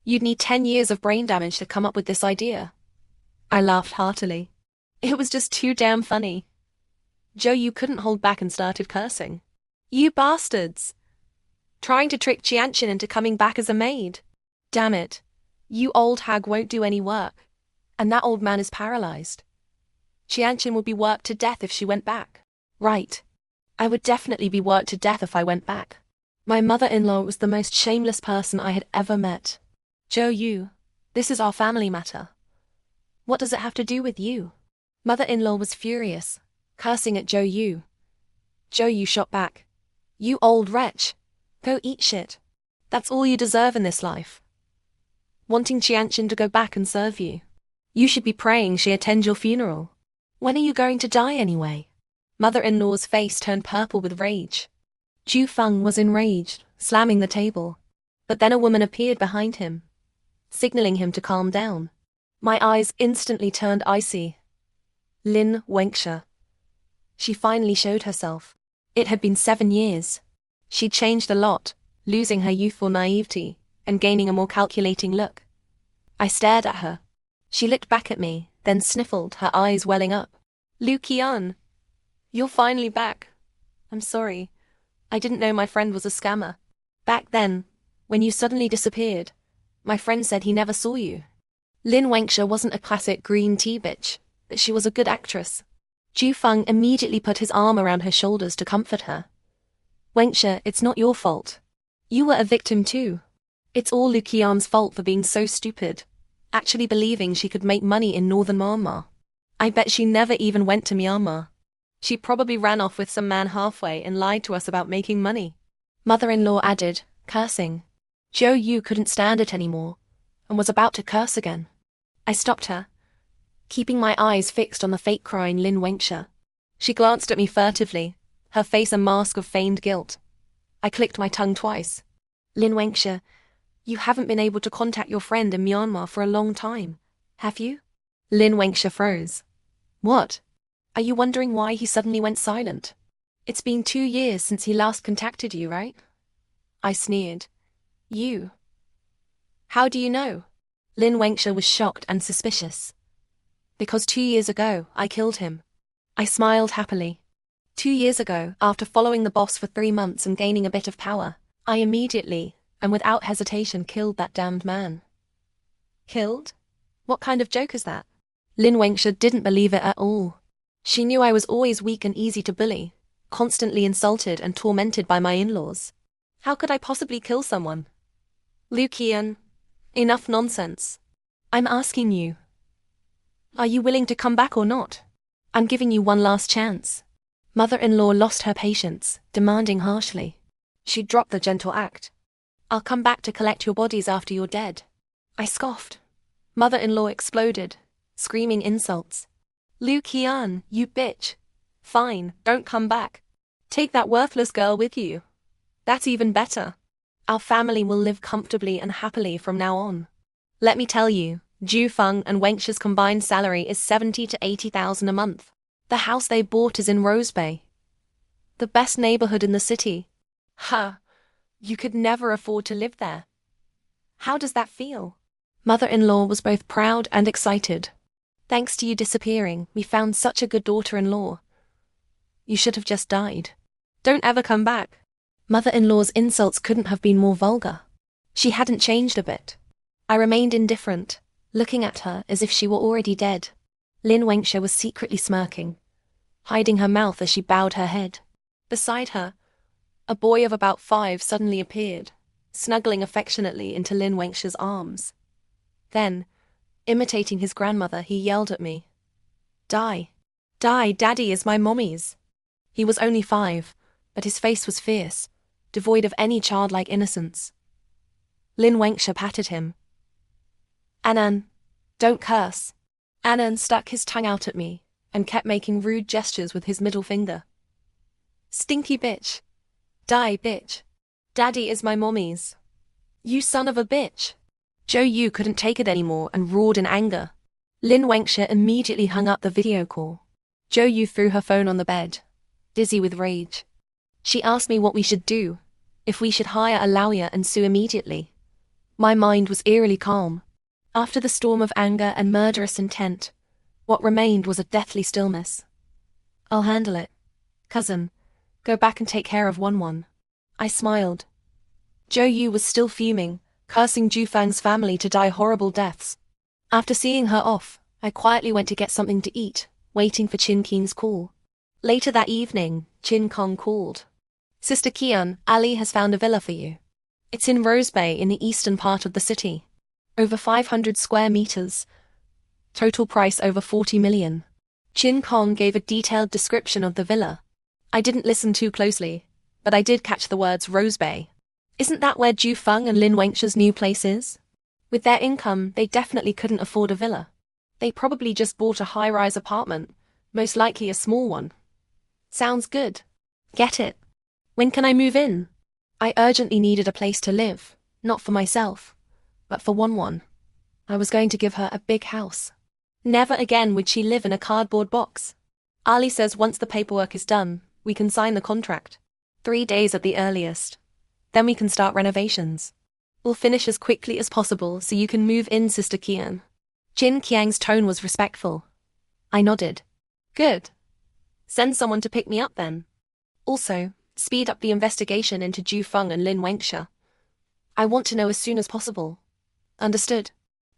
You'd need 10 years of brain damage to come up with this idea. I laughed heartily. It was just too damn funny. Zhou Yu couldn't hold back and started cursing. You bastards! Trying to trick Qianqin into coming back as a maid. Damn it. You old hag won't do any work. And that old man is paralyzed. Qianqin would be worked to death if she went back. Right. I would definitely be worked to death if I went back. My mother-in-law was the most shameless person I had ever met. Zhou Yu, this is our family matter. What does it have to do with you? Mother-in-law was furious, cursing at Zhou Yu. Zhou Yu shot back. You old wretch. Go eat shit. That's all you deserve in this life. Wanting Qianqin to go back and serve you. You should be praying she attend your funeral. When are you going to die anyway? Mother-in-law's face turned purple with rage. Ju Feng was enraged, slamming the table. But then a woman appeared behind him, signaling him to calm down. My eyes instantly turned icy. Lin Wengshe. She finally showed herself. It had been 7 years. She'd changed a lot, losing her youthful naivety and gaining a more calculating look. I stared at her. She looked back at me, then sniffled, her eyes welling up. Liu Qian, you're finally back. I'm sorry. I didn't know my friend was a scammer. Back then, when you suddenly disappeared, my friend said he never saw you. Lin Wengshe wasn't a classic green tea bitch, but she was a good actress. Ju Feng immediately put his arm around her shoulders to comfort her. Wengshe, it's not your fault. You were a victim too. It's all Liu Qian's fault for being so stupid, actually believing she could make money in Northern Myanmar. I bet she never even went to Myanmar. She probably ran off with some man halfway and lied to us about making money. Mother-in-law added, cursing. Zhou Yu couldn't stand it anymore, and was about to curse again. I stopped her, keeping my eyes fixed on the fake crying Lin Wengshe. She glanced at me furtively, her face a mask of feigned guilt. I clicked my tongue twice. Lin Wengshe, you haven't been able to contact your friend in Myanmar for a long time, have you? Lin Wengshe froze. What? Are you wondering why he suddenly went silent? It's been 2 years since he last contacted you, right? I sneered. You? How do you know? Lin Wengshe was shocked and suspicious. Because 2 years ago, I killed him. I smiled happily. 2 years ago, after following the boss for 3 months and gaining a bit of power, I immediately, and without hesitation, killed that damned man. Killed? What kind of joke is that? Lin Wengshe didn't believe it at all. She knew I was always weak and easy to bully, constantly insulted and tormented by my in-laws. How could I possibly kill someone? Liu Qian, enough nonsense. I'm asking you. Are you willing to come back or not? I'm giving you one last chance. Mother-in-law lost her patience, demanding harshly. She dropped the gentle act. I'll come back to collect your bodies after you're dead. I scoffed. Mother-in-law exploded, screaming insults. Liu Qian, you bitch. Fine, don't come back. Take that worthless girl with you. That's even better. Our family will live comfortably and happily from now on. Let me tell you, Ju Feng and Wenxia's combined salary is 70 to 80,000 a month. The house they bought is in Rose Bay, the best neighborhood in the city. You could never afford to live there. How does that feel? Mother-in-law was both proud and excited. Thanks to you disappearing, we found such a good daughter-in-law. You should have just died. Don't ever come back. Mother-in-law's insults couldn't have been more vulgar. She hadn't changed a bit. I remained indifferent, looking at her as if she were already dead. Lin Wenxia was secretly smirking, hiding her mouth as she bowed her head. Beside her, a boy of about 5 suddenly appeared, snuggling affectionately into Lin Wenxia's arms. Then, imitating his grandmother, he yelled at me. Die. Die, Daddy is my mommy's. He was only 5, but his face was fierce, devoid of any childlike innocence. Lin Wenxia patted him. Anan, don't curse. Anan stuck his tongue out at me and kept making rude gestures with his middle finger. Stinky bitch. Die, bitch. Daddy is my mommy's. You son of a bitch. Zhou Yu couldn't take it anymore and roared in anger. Lin Wenxia immediately hung up the video call. Zhou Yu threw her phone on the bed, dizzy with rage. She asked me what we should do, if we should hire a lawyer and sue immediately. My mind was eerily calm. After the storm of anger and murderous intent, what remained was a deathly stillness. I'll handle it. Cousin, go back and take care of Wanwan. I smiled. Zhou Yu was still fuming, cursing Ju Fang's family to die horrible deaths. After seeing her off, I quietly went to get something to eat, waiting for Qin King's call. Later that evening, Qin Kong called. Sister Qian, Ali has found a villa for you. It's in Rose Bay in the eastern part of the city. Over 500 square meters. Total price over 40 million. Qin Kong gave a detailed description of the villa. I didn't listen too closely, but I did catch the words Rose Bay. Isn't that where Ju Feng and Lin Wenxia's new place is? With their income, they definitely couldn't afford a villa. They probably just bought a high-rise apartment, most likely a small one. Sounds good. Get it. When can I move in? I urgently needed a place to live, not for myself, but for Wanwan. I was going to give her a big house. Never again would she live in a cardboard box. Ali says once the paperwork is done, we can sign the contract. 3 days at the earliest. Then we can start renovations. We'll finish as quickly as possible so you can move in, Sister Qian. Qin Qiang's tone was respectful. I nodded. Good. Send someone to pick me up then. Also, speed up the investigation into Ju Feng and Lin Wenxia. I want to know as soon as possible. Understood.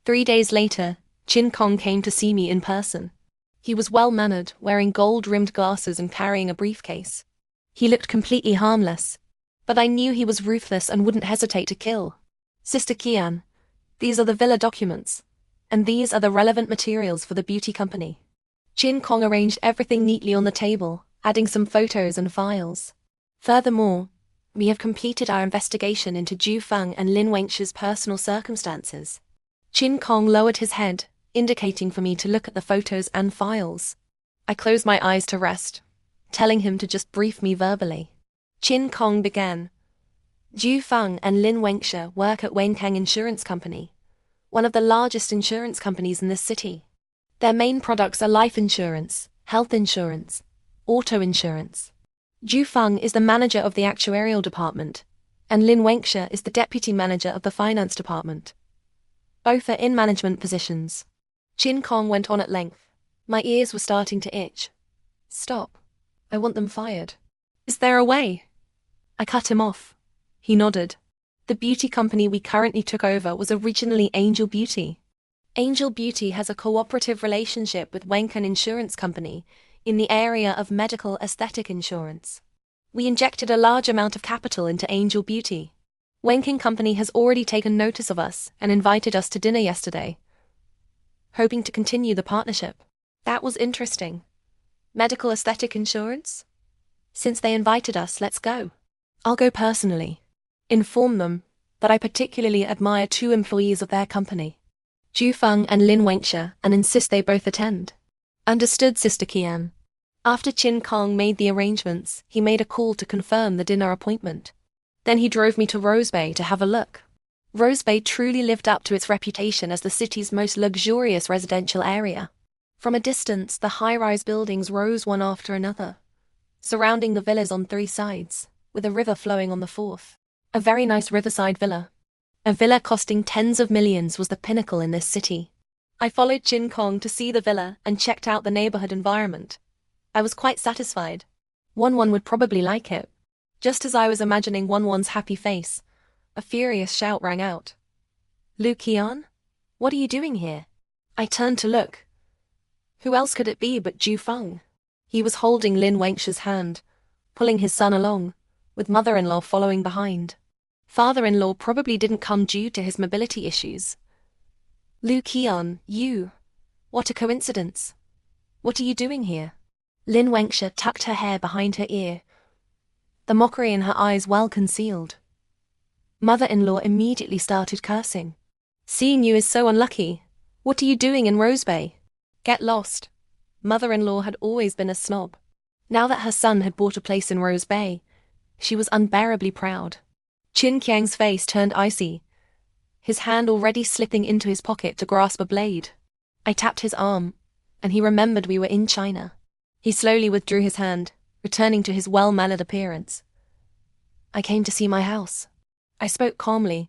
3 days later, Qin Kong came to see me in person. He was well-mannered, wearing gold-rimmed glasses and carrying a briefcase. He looked completely harmless, but I knew he was ruthless and wouldn't hesitate to kill. Sister Qian, these are the villa documents, and these are the relevant materials for the beauty company. Qin Kong arranged everything neatly on the table, adding some photos and files. Furthermore, we have completed our investigation into Ju Feng and Lin Wenxia's personal circumstances. Qin Kong lowered his head, indicating for me to look at the photos and files. I closed my eyes to rest, telling him to just brief me verbally. Qin Kong began. Ju Feng and Lin Wenxia work at Wenkang Insurance Company, one of the largest insurance companies in this city. Their main products are life insurance, health insurance, auto insurance. Ju Feng is the manager of the actuarial department, and Lin Wenxia is the deputy manager of the finance department. Both are in management positions. Qin Kong went on at length. My ears were starting to itch. Stop. I want them fired. Is there a way? I cut him off. He nodded. The beauty company we currently took over was originally Angel Beauty. Angel Beauty has a cooperative relationship with Wenkang Insurance Company in the area of medical aesthetic insurance. We injected a large amount of capital into Angel Beauty. Wenkang Company has already taken notice of us and invited us to dinner yesterday, hoping to continue the partnership. That was interesting. Medical aesthetic insurance? Since they invited us, let's go. I'll go personally. Inform them that I particularly admire 2 employees of their company, Ju Feng and Lin Wenxia, and insist they both attend. Understood, Sister Qian. After Chin Kong made the arrangements, he made a call to confirm the dinner appointment. Then he drove me to Rose Bay to have a look. Rose Bay truly lived up to its reputation as the city's most luxurious residential area. From a distance, the high-rise buildings rose one after another, surrounding the villas on 3 sides, with a river flowing on the 4th. A very nice riverside villa. A villa costing tens of millions was the pinnacle in this city. I followed Chin Kong to see the villa and checked out the neighborhood environment. I was quite satisfied. Won would probably like it. Just as I was imagining Won's happy face, a furious shout rang out. "Lu Qian? What are you doing here?" I turned to look. Who else could it be but Ju Feng? He was holding Lin Wenxia's hand, pulling his son along, with mother-in-law following behind. Father-in-law probably didn't come due to his mobility issues. "Lu Qian, you. What a coincidence. What are you doing here?" Lin Wenxia tucked her hair behind her ear, the mockery in her eyes well concealed. Mother-in-law immediately started cursing. "Seeing you is so unlucky. What are you doing in Rose Bay? Get lost." Mother-in-law had always been a snob. Now that her son had bought a place in Rose Bay, she was unbearably proud. Chin Qiang's face turned icy, his hand already slipping into his pocket to grasp a blade. I tapped his arm, and he remembered we were in China. He slowly withdrew his hand, returning to his well-mannered appearance. "I came to see my house." I spoke calmly.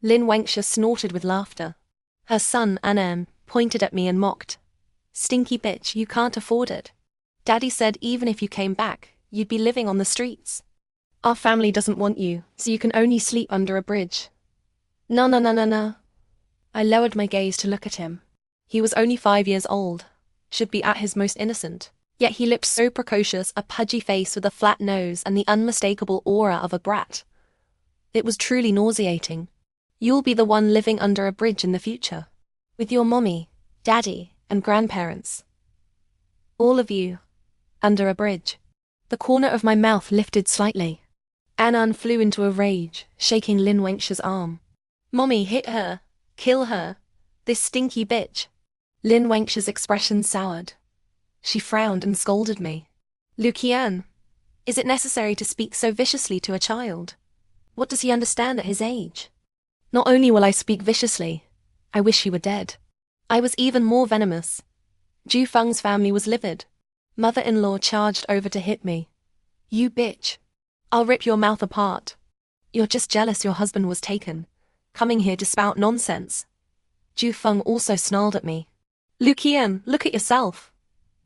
Lin Wenxia snorted with laughter. Her son, Anam, pointed at me and mocked. "Stinky bitch, you can't afford it. Daddy said even if you came back, you'd be living on the streets. Our family doesn't want you, so you can only sleep under a bridge." No. I lowered my gaze to look at him. He was only 5 years old, should be at his most innocent. Yet he looked so precocious, a pudgy face with a flat nose and the unmistakable aura of a brat. It was truly nauseating. "You'll be the one living under a bridge in the future. With your mommy, daddy, and grandparents. All of you. Under a bridge." The corner of my mouth lifted slightly. Anan flew into a rage, shaking Lin Wenxia's arm. "Mommy, hit her. Kill her. This stinky bitch." Lin Wenxia's expression soured. She frowned and scolded me. "Lu Qian, is it necessary to speak so viciously to a child? What does he understand at his age? Not only will I speak viciously, I wish he were dead." I was even more venomous. Ju Feng's family was livid. Mother-in-law charged over to hit me. "You bitch. I'll rip your mouth apart. You're just jealous your husband was taken, coming here to spout nonsense." Ju Feng also snarled at me. "Lu Qian, look at yourself.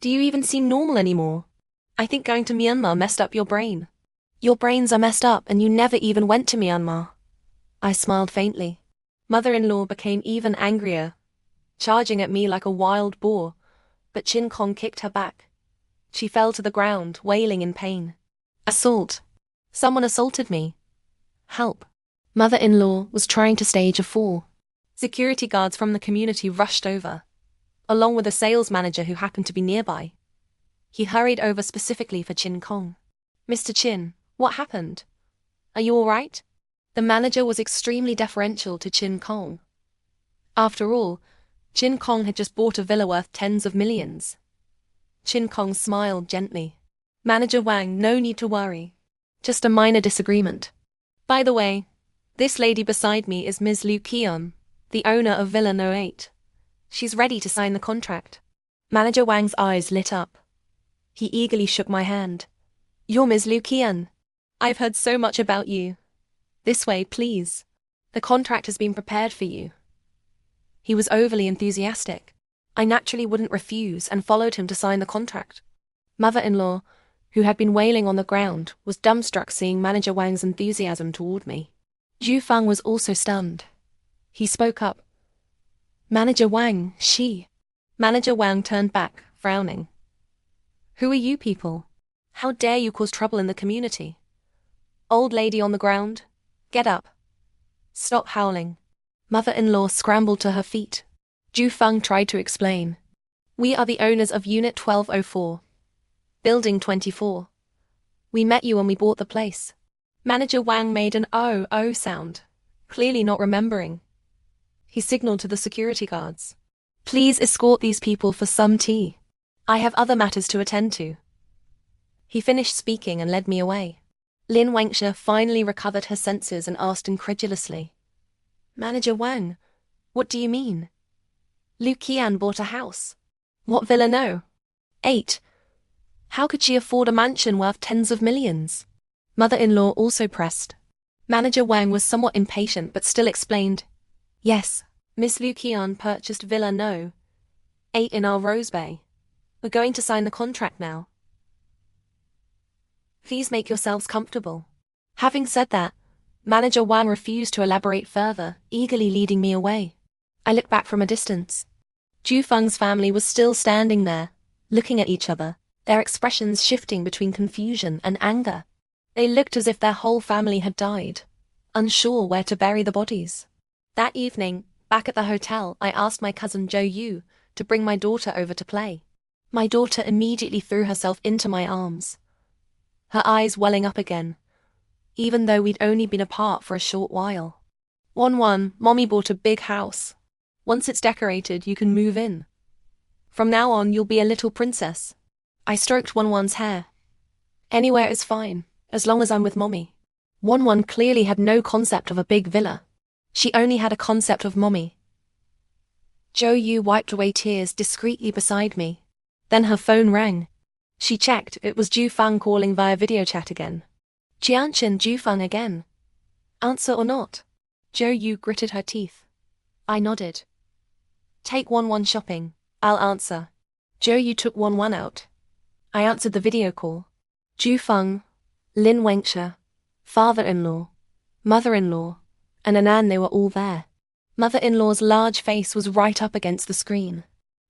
Do you even seem normal anymore? I think going to Myanmar messed up your brain. Your brains are messed up and you never even went to Myanmar." I smiled faintly. Mother-in-law became even angrier, charging at me like a wild boar, but Chin Kong kicked her back. She fell to the ground, wailing in pain. "Assault. Someone assaulted me. Help." Mother-in-law was trying to stage a fall. Security guards from the community rushed over, along with a sales manager who happened to be nearby. He hurried over specifically for Chin Kong. "Mr. Chin, what happened? Are you all right?" The manager was extremely deferential to Chin Kong. After all, Chin Kong had just bought a villa worth tens of millions. Chin Kong smiled gently. "Manager Wang, no need to worry. Just a minor disagreement. By the way, this lady beside me is Ms. Lu Qian, the owner of Villa No 8. She's ready to sign the contract." Manager Wang's eyes lit up. He eagerly shook my hand. "You're Ms. Lu Qian. I've heard so much about you. This way, please. The contract has been prepared for you." He was overly enthusiastic. I naturally wouldn't refuse and followed him to sign the contract. Mother-in-law, who had been wailing on the ground, was dumbstruck seeing Manager Wang's enthusiasm toward me. Ju Feng was also stunned. He spoke up. "Manager Wang, she." Manager Wang turned back, frowning. "Who are you people? How dare you cause trouble in the community? Old lady on the ground, get up. Stop howling." Mother-in-law scrambled to her feet. Ju Feng tried to explain. "We are the owners of Unit 1204. Building 24. We met you when we bought the place." Manager Wang made an oh sound, clearly not remembering. He signaled to the security guards. "Please escort these people for some tea. I have other matters to attend to." He finished speaking and led me away. Lin Wangxia finally recovered her senses and asked incredulously, "Manager Wang, what do you mean? Liu Qian bought a house. What villa no? 8. How could she afford a mansion worth tens of millions?" Mother-in-law also pressed. Manager Wang was somewhat impatient but still explained, "Yes, Miss Liu Qian purchased Villa No. 8 in our Rose Bay. We're going to sign the contract now. Please make yourselves comfortable." Having said that, Manager Wang refused to elaborate further, eagerly leading me away. I looked back from a distance. Ju Feng's family was still standing there, looking at each other, their expressions shifting between confusion and anger. They looked as if their whole family had died, unsure where to bury the bodies. That evening, back at the hotel, I asked my cousin Zhou Yu to bring my daughter over to play. My daughter immediately threw herself into my arms, her eyes welling up again, even though we'd only been apart for a short while. "One, Mommy bought a big house. Once it's decorated, you can move in. From now on, you'll be a little princess." I stroked One's hair. "Anywhere is fine, as long as I'm with Mommy." One clearly had no concept of a big villa. She only had a concept of Mommy. Zhou Yu wiped away tears discreetly beside me. Then her phone rang. She checked, it was Ju Feng calling via video chat again. "Jianchen, Ju Feng again. Answer or not?" Zhou Yu gritted her teeth. I nodded. "Take One shopping. I'll answer." Zhou Yu took One out. I answered the video call. Ju Feng, Lin Wangxia, father-in-law, mother-in-law, and Anan, they were all there. Mother-in-law's large face was right up against the screen.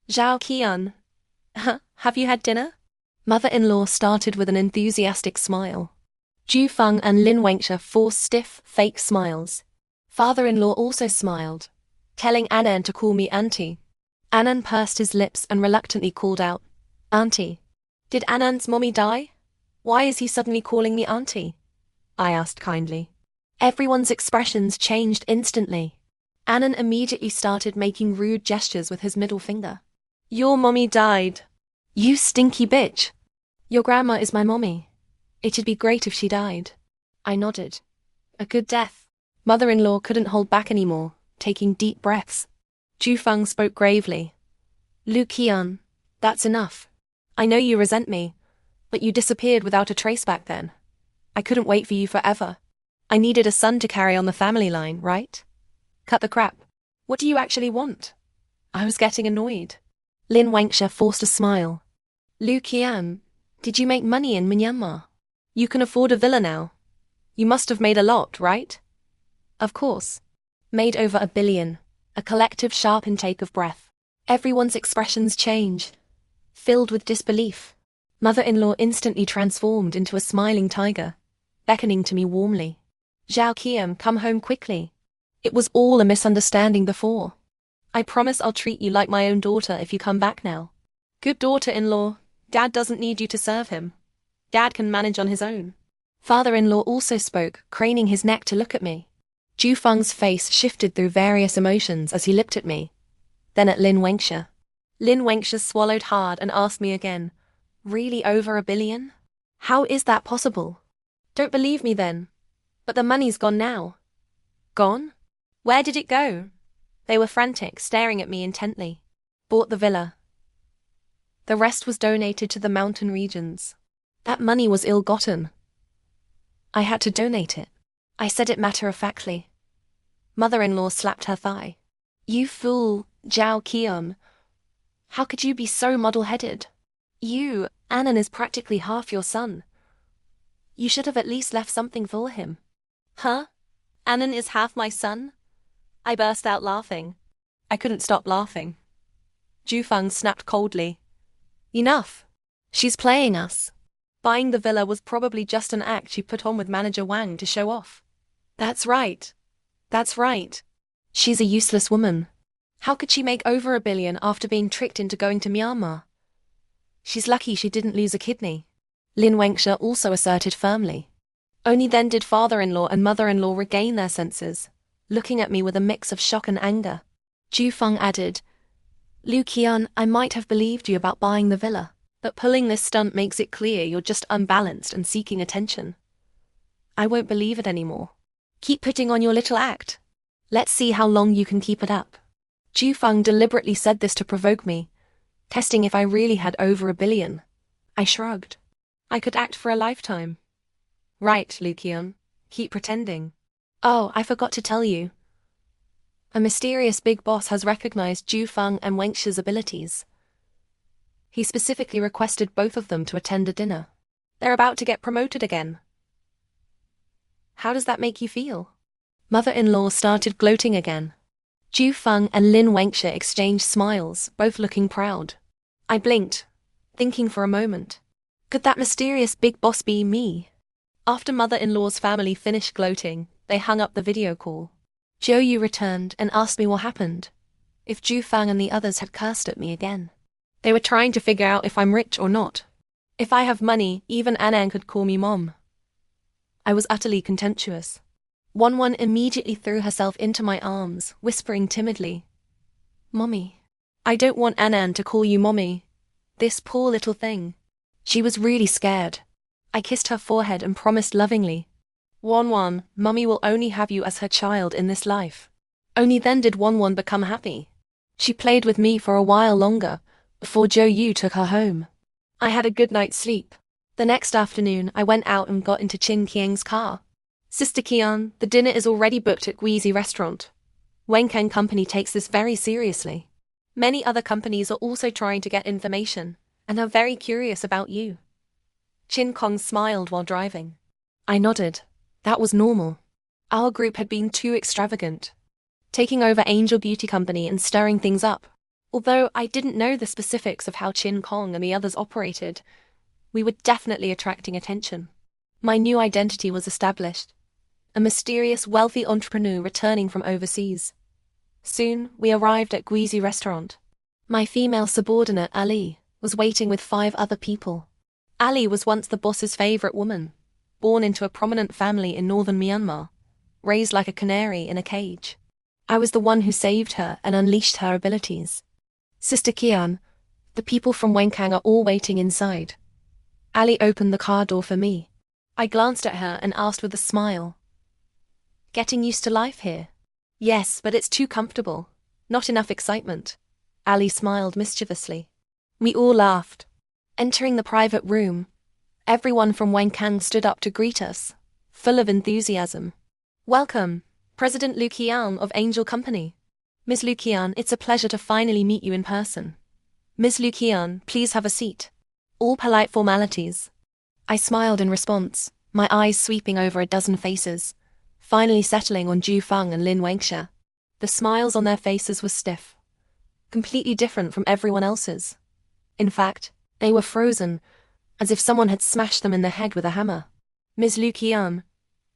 "Zhao Qian, have you had dinner?" Mother-in-law started with an enthusiastic smile. Ju Feng and Lin Wangxia forced stiff, fake smiles. Father-in-law also smiled, telling Anan to call me auntie. Anan pursed his lips and reluctantly called out, "Auntie." "Did Anan's mommy die? Why is he suddenly calling me auntie?" I asked kindly. Everyone's expressions changed instantly. Anan immediately started making rude gestures with his middle finger. "Your mommy died. You stinky bitch. Your grandma is my mommy. It'd be great if she died." I nodded. A good death. Mother-in-law couldn't hold back anymore, taking deep breaths. Ju Feng spoke gravely. "Liu Qian, that's enough. I know you resent me, but you disappeared without a trace back then. I couldn't wait for you forever. I needed a son to carry on the family line, right? Cut the crap. What do you actually want?" I was getting annoyed. Lin Wangxia forced a smile. "Liu Qian, did you make money in Myanmar? You can afford a villa now. You must have made a lot, right?" "Of course. Made over $1 billion. A collective sharp intake of breath. Everyone's expressions changed, filled with disbelief. Mother-in-law instantly transformed into a smiling tiger, beckoning to me warmly. "Zhao Qian, come home quickly. It was all a misunderstanding before. I promise I'll treat you like my own daughter if you come back now. Good daughter-in-law, Dad doesn't need you to serve him. Dad can manage on his own." Father-in-law also spoke, craning his neck to look at me. Ju Feng's face shifted through various emotions as he looked at me, then at Lin Wangxia. Lin Wangxia swallowed hard and asked me again, "Really over $1 billion? How is that possible?" "Don't believe me then. But the money's gone now." "Gone? Where did it go?" They were frantic, staring at me intently. "Bought the villa. The rest was donated to the mountain regions. That money was ill-gotten. I had to donate it." I said it matter-of-factly. Mother-in-law slapped her thigh. "You fool, Zhao Qian. How could you be so muddle-headed? Anan is practically half your son. You should have at least left something for him." "Huh? Anan is half my son?" I burst out laughing. I couldn't stop laughing. Ju Feng snapped coldly. "Enough. She's playing us. Buying the villa was probably just an act she put on with Manager Wang to show off." That's right. She's a useless woman. How could she make over $1 billion after being tricked into going to Myanmar? She's lucky she didn't lose a kidney," Lin Wangxia also asserted firmly. Only then did father-in-law and mother-in-law regain their senses, looking at me with a mix of shock and anger. Ju Feng added, "Liu Qian, I might have believed you about buying the villa. But pulling this stunt makes it clear you're just unbalanced and seeking attention. I won't believe it anymore. Keep putting on your little act. Let's see how long you can keep it up. Ju Feng deliberately said this to provoke me, testing if I really had over $1 billion. I shrugged. I could act for a lifetime. Right, Lu Qian. Keep pretending. Oh, I forgot to tell you. A mysterious big boss has recognized Ju Feng and Wengsha's abilities. He specifically requested both of them to attend a dinner. They're about to get promoted again. How does that make you feel? Mother-in-law started gloating again. Ju Feng and Lin Wengsha exchanged smiles, both looking proud. I blinked, thinking for a moment. Could that mysterious big boss be me? After mother-in-law's family finished gloating, they hung up the video call. Zhou Yu returned and asked me what happened. If Ju Feng and the others had cursed at me again. They were trying to figure out if I'm rich or not. If I have money, even Annan could call me mom. I was utterly contemptuous. Wanwan immediately threw herself into my arms, whispering timidly, "Mommy, I don't want Annan to call you mommy. This poor little thing." She was really scared. I kissed her forehead and promised lovingly, "Wanwan, Mummy will only have you as her child in this life." Only then did Wanwan become happy. She played with me for a while longer, before Zhou Yu took her home. I had a good night's sleep. The next afternoon, I went out and got into Qin Qiang's car. "Sister Qian, the dinner is already booked at Guizi restaurant. Wenkang Company takes this very seriously. Many other companies are also trying to get information, and are very curious about you." Qin Kong smiled while driving. I nodded. That was normal. Our group had been too extravagant, taking over Angel Beauty Company and stirring things up. Although I didn't know the specifics of how Qin Kong and the others operated, we were definitely attracting attention. My new identity was established. A mysterious wealthy entrepreneur returning from overseas. Soon, we arrived at Guizi restaurant. My female subordinate, Ali, was waiting with 5 other people. Ali was once the boss's favorite woman, born into a prominent family in Northern Myanmar, raised like a canary in a cage. I was the one who saved her and unleashed her abilities. "Sister Qian, the people from Wenkang are all waiting inside." Ali opened the car door for me. I glanced at her and asked with a smile, "Getting used to life here?" "Yes, but it's too comfortable. Not enough excitement." Ali smiled mischievously. We all laughed. Entering the private room, everyone from Wenkang stood up to greet us, full of enthusiasm. "Welcome, President Lu Qian of Angel Company. Ms. Lu Qian, it's a pleasure to finally meet you in person. Ms. Lu Qian, please have a seat." All polite formalities. I smiled in response, my eyes sweeping over a dozen faces, finally settling on Ju Feng and Lin Wengsha. The smiles on their faces were stiff, completely different from everyone else's. In fact, they were frozen, as if someone had smashed them in the head with a hammer. "Ms. Lu Qian,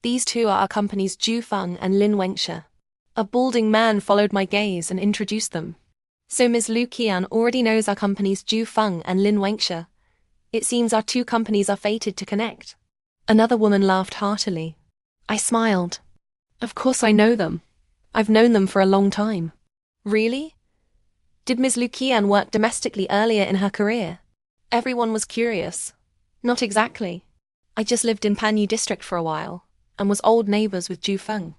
these two are our company's Ju Feng and Lin Wengsha." A balding man followed my gaze and introduced them. "So Ms. Lu Qian already knows our company's Ju Feng and Lin Wengsha. It seems our two companies are fated to connect." Another woman laughed heartily. I smiled. "Of course I know them. I've known them for a long time." "Really? Did Ms. Lu Qian work domestically earlier in her career?" Everyone was curious. "Not exactly. I just lived in Panyu district for a while, and was old neighbors with Ju Feng.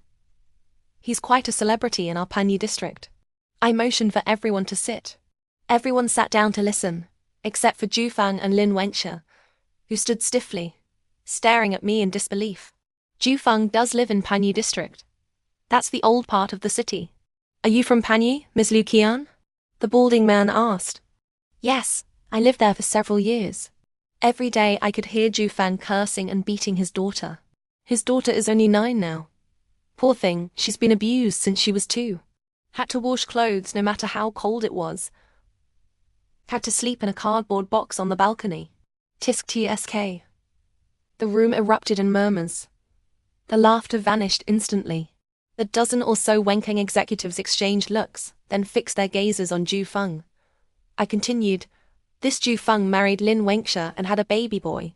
He's quite a celebrity in our Panyu district." I motioned for everyone to sit. Everyone sat down to listen, except for Ju Feng and Lin Wengsha, who stood stiffly, staring at me in disbelief. "Ju Feng does live in Panyu district. That's the old part of the city. Are you from Panyu, Ms. Lu Qian?" the balding man asked. "Yes, I lived there for several years." Every day I could hear Ju Feng cursing and beating his daughter. His daughter is only 9 now. Poor thing, she's been abused since she was 2. Had to wash clothes no matter how cold it was. Had to sleep in a cardboard box on the balcony. Tisk tsk. The room erupted in murmurs. The laughter vanished instantly. The dozen or so Wenkang executives exchanged looks, then fixed their gazes on Ju Feng. I continued, "This Ju Feng married Lin Wengsha and had a baby boy,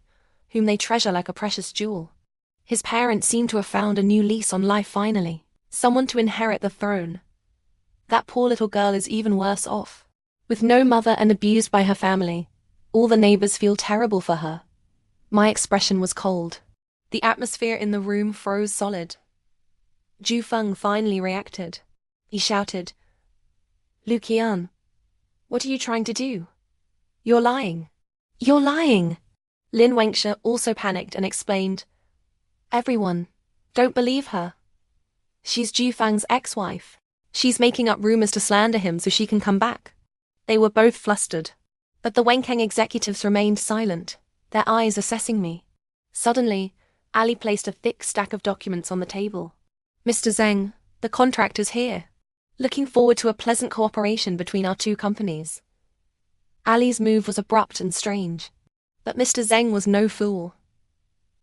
whom they treasure like a precious jewel. His parents seem to have found a new lease on life finally, someone to inherit the throne. That poor little girl is even worse off. With no mother and abused by her family. All the neighbors feel terrible for her. My expression was cold. The atmosphere in the room froze solid. Ju Feng finally reacted. He shouted, "Lu Qian, what are you trying to do? You're lying. You're lying." Lin Wenxia also panicked and explained, "Everyone, don't believe her. She's Ju Fang's ex-wife. She's making up rumors to slander him so she can come back." They were both flustered. But the Wenkang executives remained silent, their eyes assessing me. Suddenly, Ali placed a thick stack of documents on the table. "Mr. Zheng, the contract is here. Looking forward to a pleasant cooperation between our two companies." Ali's move was abrupt and strange. But Mr. Zheng was no fool.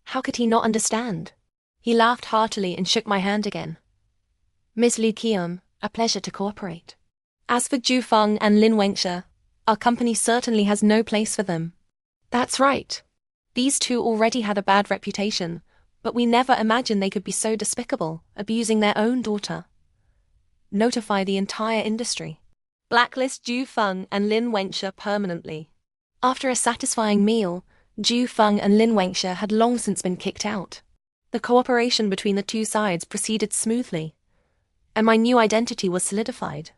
How could he not understand? He laughed heartily and shook my hand again. "Miss Lu Qian, a pleasure to cooperate. As for Ju Feng and Lin Wenxia, our company certainly has no place for them." "That's right. These two already had a bad reputation, but we never imagined they could be so despicable, abusing their own daughter. Notify the entire industry. Blacklist Ju Feng and Lin Wenxia permanently." After a satisfying meal, Ju Feng and Lin Wenxia had long since been kicked out. The cooperation between the two sides proceeded smoothly, and my new identity was solidified.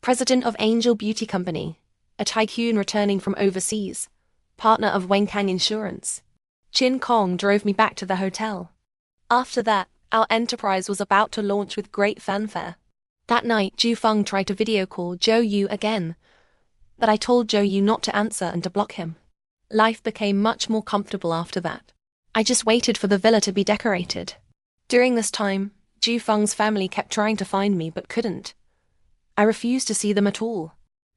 President of Angel Beauty Company, a tycoon returning from overseas, partner of Wenkang Insurance. Chin Kong drove me back to the hotel. After that, our enterprise was about to launch with great fanfare. That night, Ju Feng tried to video call Zhou Yu again, but I told Zhou Yu not to answer and to block him. Life became much more comfortable after that. I just waited for the villa to be decorated. During this time, Ju Feng's family kept trying to find me but couldn't. I refused to see them at all.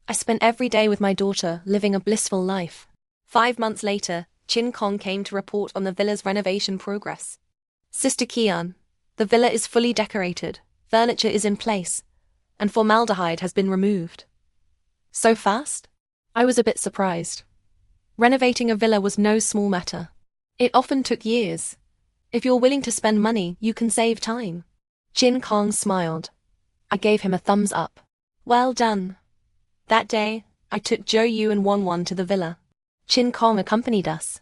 I spent every day with my daughter, living a blissful life. 5 months later, Chin Kong came to report on the villa's renovation progress. "Sister Qian, the villa is fully decorated, furniture is in place, and formaldehyde has been removed." "So fast?" I was a bit surprised. Renovating a villa was no small matter. It often took years. If you're willing to spend money, you can save time. Chin Kong smiled. I gave him a thumbs up. "Well done." That day, I took Zhou Yu and Wanwan to the villa. Chin Kong accompanied us.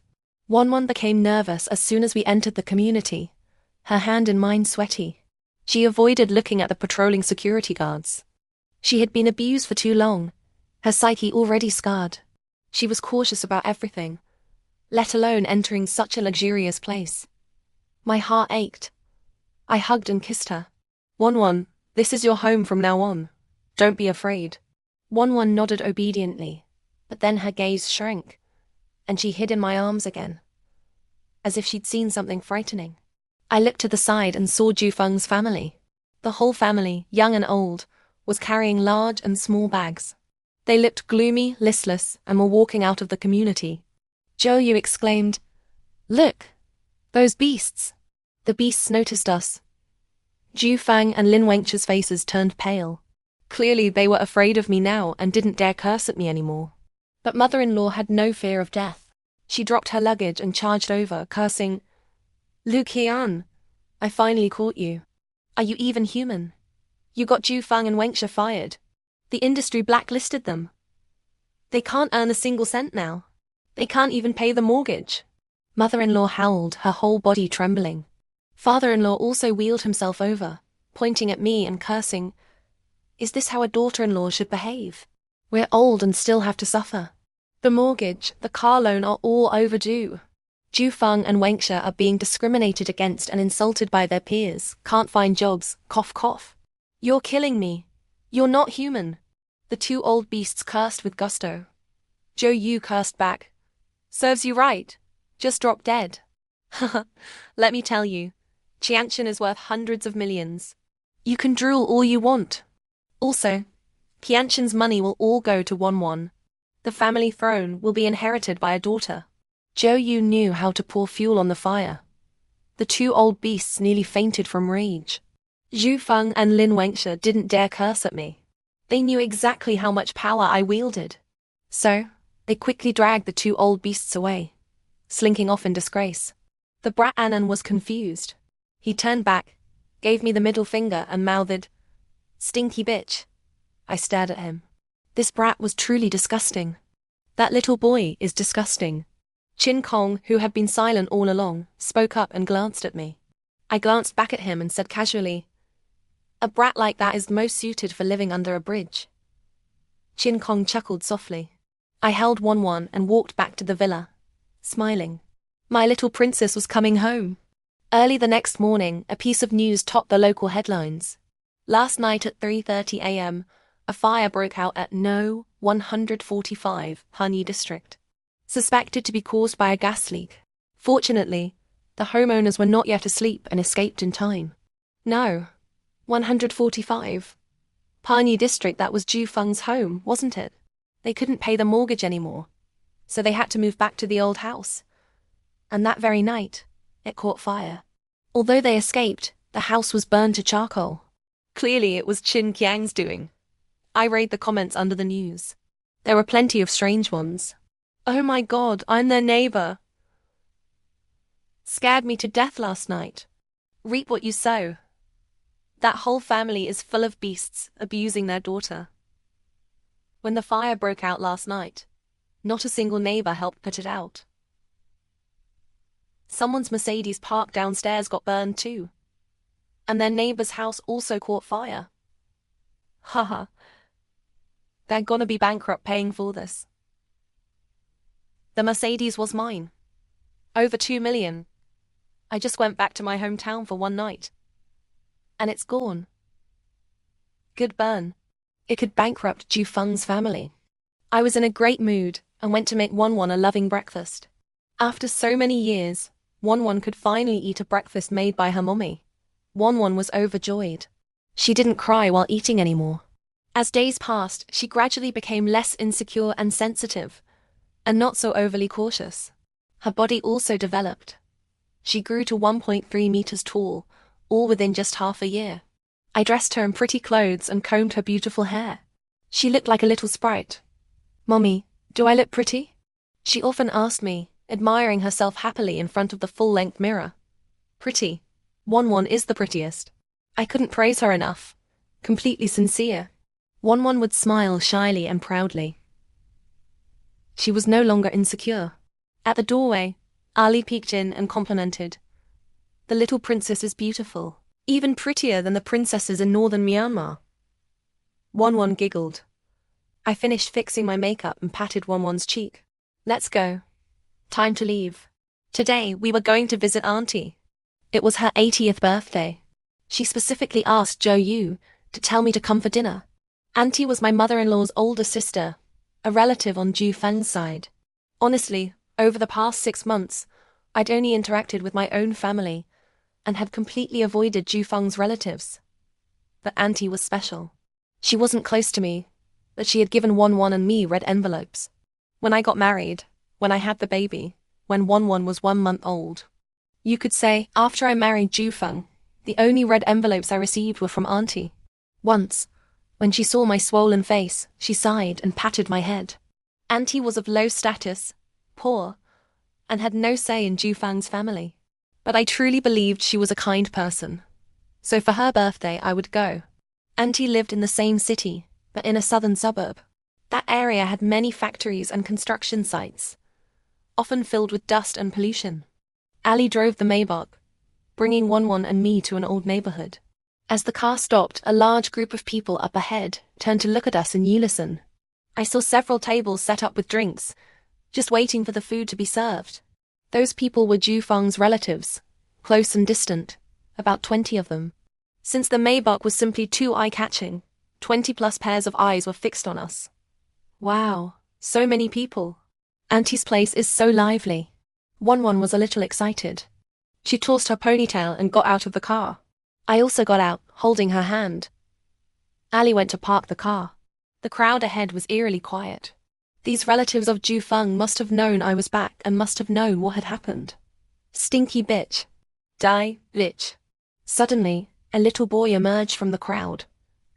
Wanwan became nervous as soon as we entered the community, her hand in mine sweaty. She avoided looking at the patrolling security guards. She had been abused for too long, her psyche already scarred. She was cautious about everything, let alone entering such a luxurious place. My heart ached. I hugged and kissed her. "Wanwan, this is your home from now on. Don't be afraid." Wanwan nodded obediently, but then her gaze shrank, and she hid in my arms again, as if she'd seen something frightening. I looked to the side and saw Ju Feng's family. The whole family, young and old, was carrying large and small bags. They looked gloomy, listless, and were walking out of the community. Zhou Yu exclaimed, "Look! Those beasts!" The beasts noticed us. Ju Feng and Lin Wenxia's faces turned pale. Clearly they were afraid of me now and didn't dare curse at me anymore. But mother-in-law had no fear of death. She dropped her luggage and charged over, cursing, "Lu Qian, I finally caught you. Are you even human? You got Ju Feng and Wenxia fired. The industry blacklisted them. They can't earn a single cent now. They can't even pay the mortgage." Mother-in-law howled, her whole body trembling. Father-in-law also wheeled himself over, pointing at me and cursing, "Is this how a daughter-in-law should behave? We're old and still have to suffer. The mortgage, the car loan are all overdue. Ju Feng and Wenxia are being discriminated against and insulted by their peers, can't find jobs, cough cough. You're killing me. You're not human." The two old beasts cursed with gusto. Zhou Yu cursed back, "Serves you right. Just drop dead." "Haha, let me tell you, Qianchen is worth hundreds of millions. You can drool all you want. Also, Qianchen's money will all go to Wanwan. The family throne will be inherited by a daughter." Zhou Yu knew how to pour fuel on the fire. The two old beasts nearly fainted from rage. Ju Feng and Lin Wenxia didn't dare curse at me. They knew exactly how much power I wielded. So, they quickly dragged the two old beasts away, slinking off in disgrace. The brat Annan was confused. He turned back, gave me the middle finger and mouthed, "Stinky bitch." I stared at him. This brat was truly disgusting. That little boy is disgusting. Chin Kong, who had been silent all along, spoke up and glanced at me. I glanced back at him and said casually, "A brat like that is most suited for living under a bridge." Chin Kong chuckled softly. I held Won and walked back to the villa, smiling. My little princess was coming home. Early the next morning, a piece of news topped the local headlines. Last night at 3:30 a.m., a fire broke out at No. 145, Hanyi District. Suspected to be caused by a gas leak. Fortunately, the homeowners were not yet asleep and escaped in time. No. 145. Hanyi District, that was Ju Feng's home, wasn't it? They couldn't pay the mortgage anymore, so they had to move back to the old house. And that very night, it caught fire. Although they escaped, the house was burned to charcoal. Clearly it was Chin Kiang's doing. I read the comments under the news. There were plenty of strange ones. "Oh my God, I'm their neighbor. Scared me to death last night. Reap what you sow. That whole family is full of beasts abusing their daughter." When the fire broke out last night, not a single neighbor helped put it out. Someone's Mercedes parked downstairs got burned too. And their neighbor's house also caught fire. Haha. They're gonna be bankrupt paying for this. The Mercedes was mine. Over 2 million. I just went back to my hometown for one night. And it's gone. Good burn. It could bankrupt Ju Feng's family. I was in a great mood and went to make Won a loving breakfast. After so many years, Won could finally eat a breakfast made by her mommy. Won was overjoyed. She didn't cry while eating anymore. As days passed, she gradually became less insecure and sensitive, and not so overly cautious. Her body also developed. She grew to 1.3 meters tall, all within just half a year. I dressed her in pretty clothes and combed her beautiful hair. She looked like a little sprite. "Mommy, do I look pretty?" She often asked me, admiring herself happily in front of the full-length mirror. Pretty. Won is the prettiest. I couldn't praise her enough. Completely sincere. Won would smile shyly and proudly. She was no longer insecure. At the doorway, Ali peeked in and complimented. "The little princess is beautiful, even prettier than the princesses in Northern Myanmar." Won giggled. I finished fixing my makeup and patted Won's cheek. "Let's go. Time to leave. Today we were going to visit Auntie. It was her 80th birthday. She specifically asked Zhou Yu to tell me to come for dinner. Auntie was my mother-in-law's older sister, a relative on Ju Feng's side. Honestly, over the past 6 months, I'd only interacted with my own family and had completely avoided Ju Feng's relatives. But Auntie was special. She wasn't close to me, but she had given Won and me red envelopes. When I got married, when I had the baby, when Won was 1 month old. You could say, after I married Ju Feng, the only red envelopes I received were from Auntie. Once, when she saw my swollen face, she sighed and patted my head. Auntie was of low status, poor, and had no say in Ju Feng's family. But I truly believed she was a kind person. So for her birthday I would go. Auntie lived in the same city, but in a southern suburb. That area had many factories and construction sites, often filled with dust and pollution. Ali drove the Maybach, bringing Won and me to an old neighborhood. As the car stopped, a large group of people up ahead turned to look at us in unison. I saw several tables set up with drinks, just waiting for the food to be served. Those people were Ju Feng's relatives, close and distant, about 20 of them. Since the Maybach was simply too eye-catching, 20+ pairs of eyes were fixed on us. Wow, so many people. Auntie's place is so lively. Won was a little excited. She tossed her ponytail and got out of the car. I also got out, holding her hand. Ali went to park the car. The crowd ahead was eerily quiet. These relatives of Ju Feng must have known I was back and must have known what had happened. Stinky bitch. Die, bitch. Suddenly, a little boy emerged from the crowd,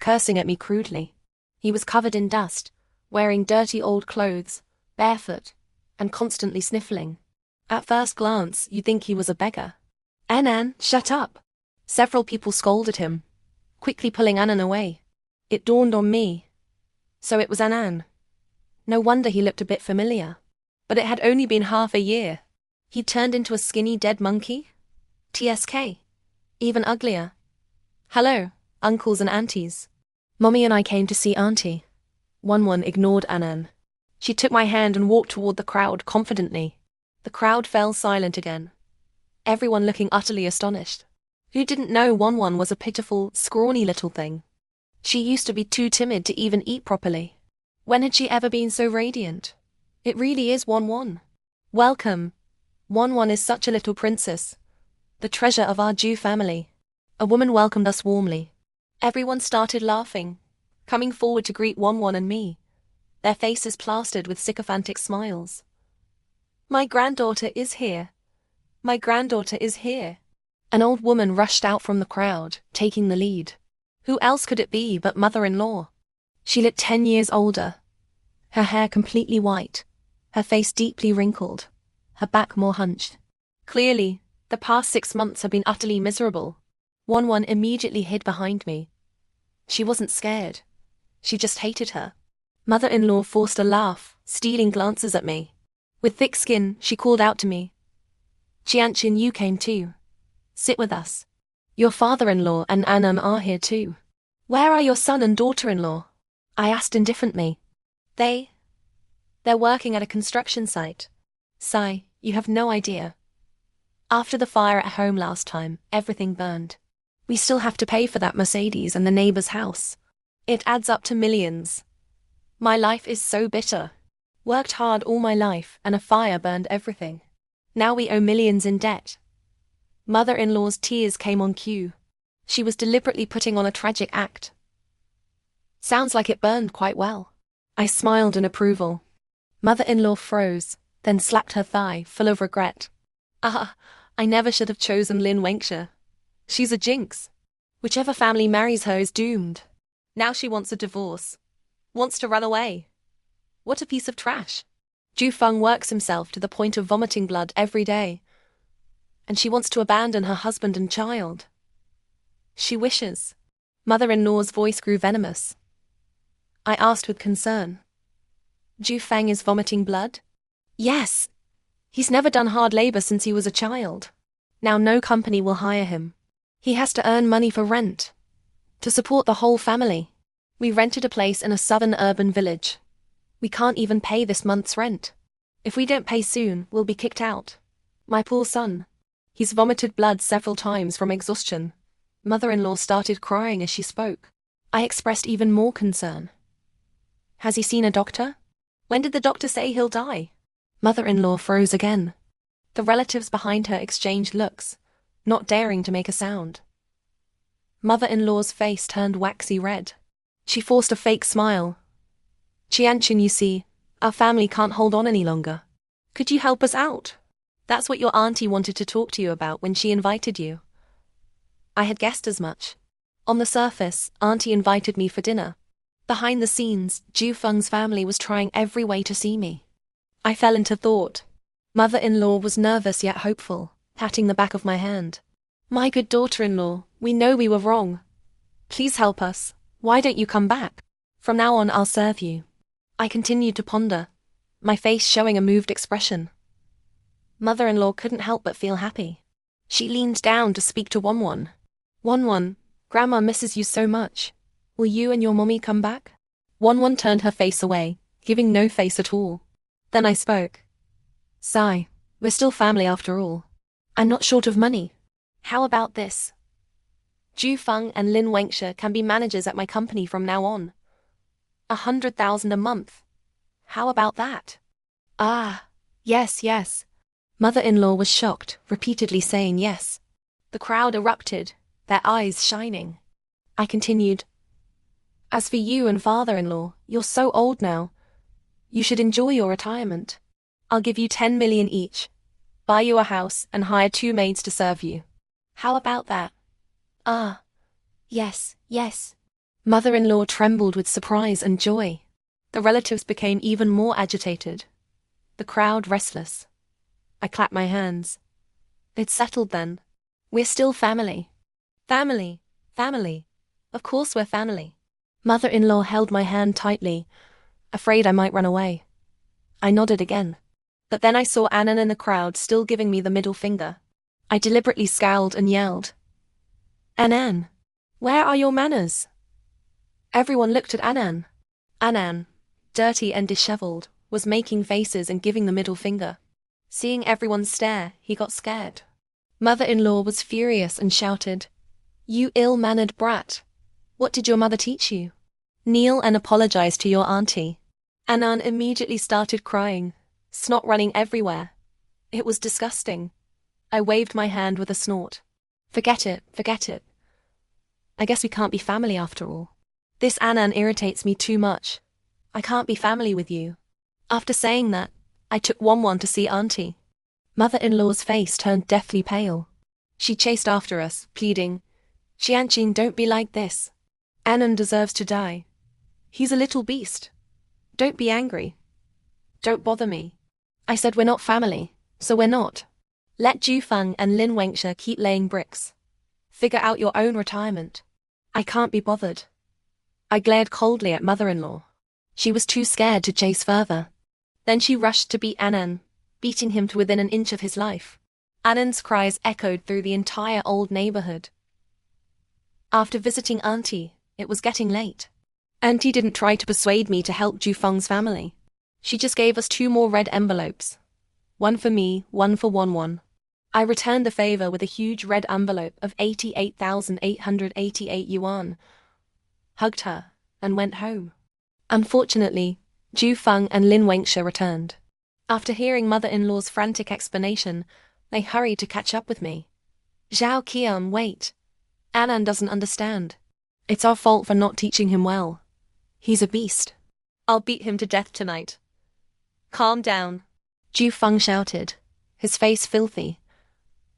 cursing at me crudely. He was covered in dust, wearing dirty old clothes, barefoot, and constantly sniffling. At first glance, you'd think he was a beggar. "Anan, shut up!" Several people scolded him, quickly pulling Anan away. It dawned on me. So it was Anan. No wonder he looked a bit familiar. But it had only been half a year. He turned into a skinny dead monkey? TSK. Even uglier. Hello, uncles and aunties. Mommy and I came to see Auntie. One ignored Anan. She took my hand and walked toward the crowd confidently. The crowd fell silent again. Everyone looking utterly astonished. Who didn't know One was a pitiful, scrawny little thing? She used to be too timid to even eat properly. When had she ever been so radiant? It really is One. Welcome. One is such a little princess. The treasure of our Jew family. A woman welcomed us warmly. Everyone started laughing, coming forward to greet One and me, their faces plastered with sycophantic smiles. My granddaughter is here. My granddaughter is here. An old woman rushed out from the crowd, taking the lead. Who else could it be but mother-in-law? She looked 10 years older. Her hair completely white, her face deeply wrinkled, her back more hunched. Clearly, the past 6 months had been utterly miserable. One immediately hid behind me. She wasn't scared. She just hated her. Mother-in-law forced a laugh, stealing glances at me. With thick skin, she called out to me. Jianchin, you came too. Sit with us. Your father-in-law and Anam are here too. Where are your son and daughter-in-law? I asked indifferently. They're working at a construction site. Sai, you have no idea. After the fire at home last time, everything burned. We still have to pay for that Mercedes and the neighbor's house. It adds up to millions. My life is so bitter. Worked hard all my life and a fire burned everything. Now we owe millions in debt. Mother-in-law's tears came on cue. She was deliberately putting on a tragic act. Sounds like it burned quite well. I smiled in approval. Mother-in-law froze, then slapped her thigh, full of regret. I never should have chosen Lin Wenxia. She's a jinx. Whichever family marries her is doomed. Now she wants a divorce. Wants to run away. What a piece of trash. Ju Feng works himself to the point of vomiting blood every day. And she wants to abandon her husband and child. She wishes. Mother-in-law's voice grew venomous. I asked with concern. Ju Feng is vomiting blood? Yes. He's never done hard labor since he was a child. Now no company will hire him. He has to earn money for rent. To support the whole family. We rented a place in a southern urban village. We can't even pay this month's rent. If we don't pay soon, we'll be kicked out. My poor son. He's vomited blood several times from exhaustion. Mother-in-law started crying as she spoke. I expressed even more concern. Has he seen a doctor? When did the doctor say he'll die? Mother-in-law froze again. The relatives behind her exchanged looks, not daring to make a sound. Mother-in-law's face turned waxy red. She forced a fake smile. Jianchin, you see, our family can't hold on any longer. Could you help us out? That's what your auntie wanted to talk to you about when she invited you. I had guessed as much. On the surface, auntie invited me for dinner. Behind the scenes, Ju Feng's family was trying every way to see me. I fell into thought. Mother-in-law was nervous yet hopeful, patting the back of my hand. My good daughter-in-law, we know we were wrong. Please help us. Why don't you come back? From now on, I'll serve you. I continued to ponder, my face showing a moved expression. Mother-in-law couldn't help but feel happy. She leaned down to speak to One. One, Grandma misses you so much. Will you and your mommy come back? One turned her face away, giving no face at all. Then I spoke. Sai, we're still family after all. I'm not short of money. How about this? Ju Feng and Lin Wenxia can be managers at my company from now on. 100,000 a month. How about that? Ah, yes. Mother-in-law was shocked, repeatedly saying yes. The crowd erupted, their eyes shining. I continued. As for you and father-in-law, you're so old now. You should enjoy your retirement. I'll give you 10 million each, buy you a house and hire 2 maids to serve you. How about that? Ah, yes. Mother-in-law trembled with surprise and joy. The relatives became even more agitated. The crowd restless. I clapped my hands. It's settled then. We're still family. Family. Of course we're family. Mother-in-law held my hand tightly, afraid I might run away. I nodded again. But then I saw Annan in the crowd still giving me the middle finger. I deliberately scowled and yelled, "Annan, where are your manners?" Everyone looked at Annan. Annan, dirty and disheveled, was making faces and giving the middle finger. Seeing everyone stare, he got scared. Mother-in-law was furious and shouted, "You ill-mannered brat! What did your mother teach you? Kneel and apologize to your auntie." Annan immediately started crying, snot running everywhere. It was disgusting. I waved my hand with a snort. Forget it, forget it. I guess we can't be family after all. This Annan irritates me too much. I can't be family with you. After saying that, I took Won to see auntie. Mother-in-law's face turned deathly pale. She chased after us, pleading, "Xianqing, don't be like this. Annan deserves to die. He's a little beast. Don't be angry. Don't bother me." I said we're not family, so we're not. Let Jufeng and Lin Wenxia keep laying bricks. Figure out your own retirement. I can't be bothered. I glared coldly at mother-in-law. She was too scared to chase further. Then she rushed to beat Annan, beating him to within an inch of his life. Annan's cries echoed through the entire old neighborhood. After visiting auntie, it was getting late. Auntie didn't try to persuade me to help Jufeng's family. She just gave us 2 more red envelopes. One for me, one for Won. I returned the favor with a huge red envelope of 88,888 yuan, hugged her, and went home. Unfortunately, Jufeng and Lin Wenxia returned. After hearing mother-in-law's frantic explanation, they hurried to catch up with me. "Zhao Qian, wait. Annan doesn't understand. It's our fault for not teaching him well. He's a beast. I'll beat him to death tonight." "Calm down," Jufeng shouted, his face filthy,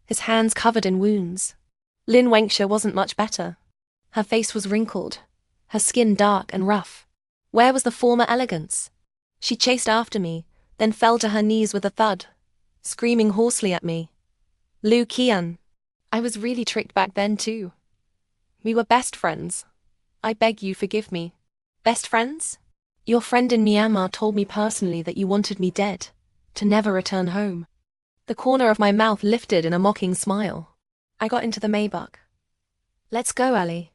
his hands covered in wounds. Lin Wenxia wasn't much better. Her face was wrinkled, her skin dark and rough. Where was the former elegance? She chased after me, then fell to her knees with a thud, screaming hoarsely at me. "Lu Qian, I was really tricked back then too. We were best friends. I beg you forgive me." "Best friends? Your friend in Myanmar told me personally that you wanted me dead, to never return home." The corner of my mouth lifted in a mocking smile. I got into the Maybach. "Let's go, Ali."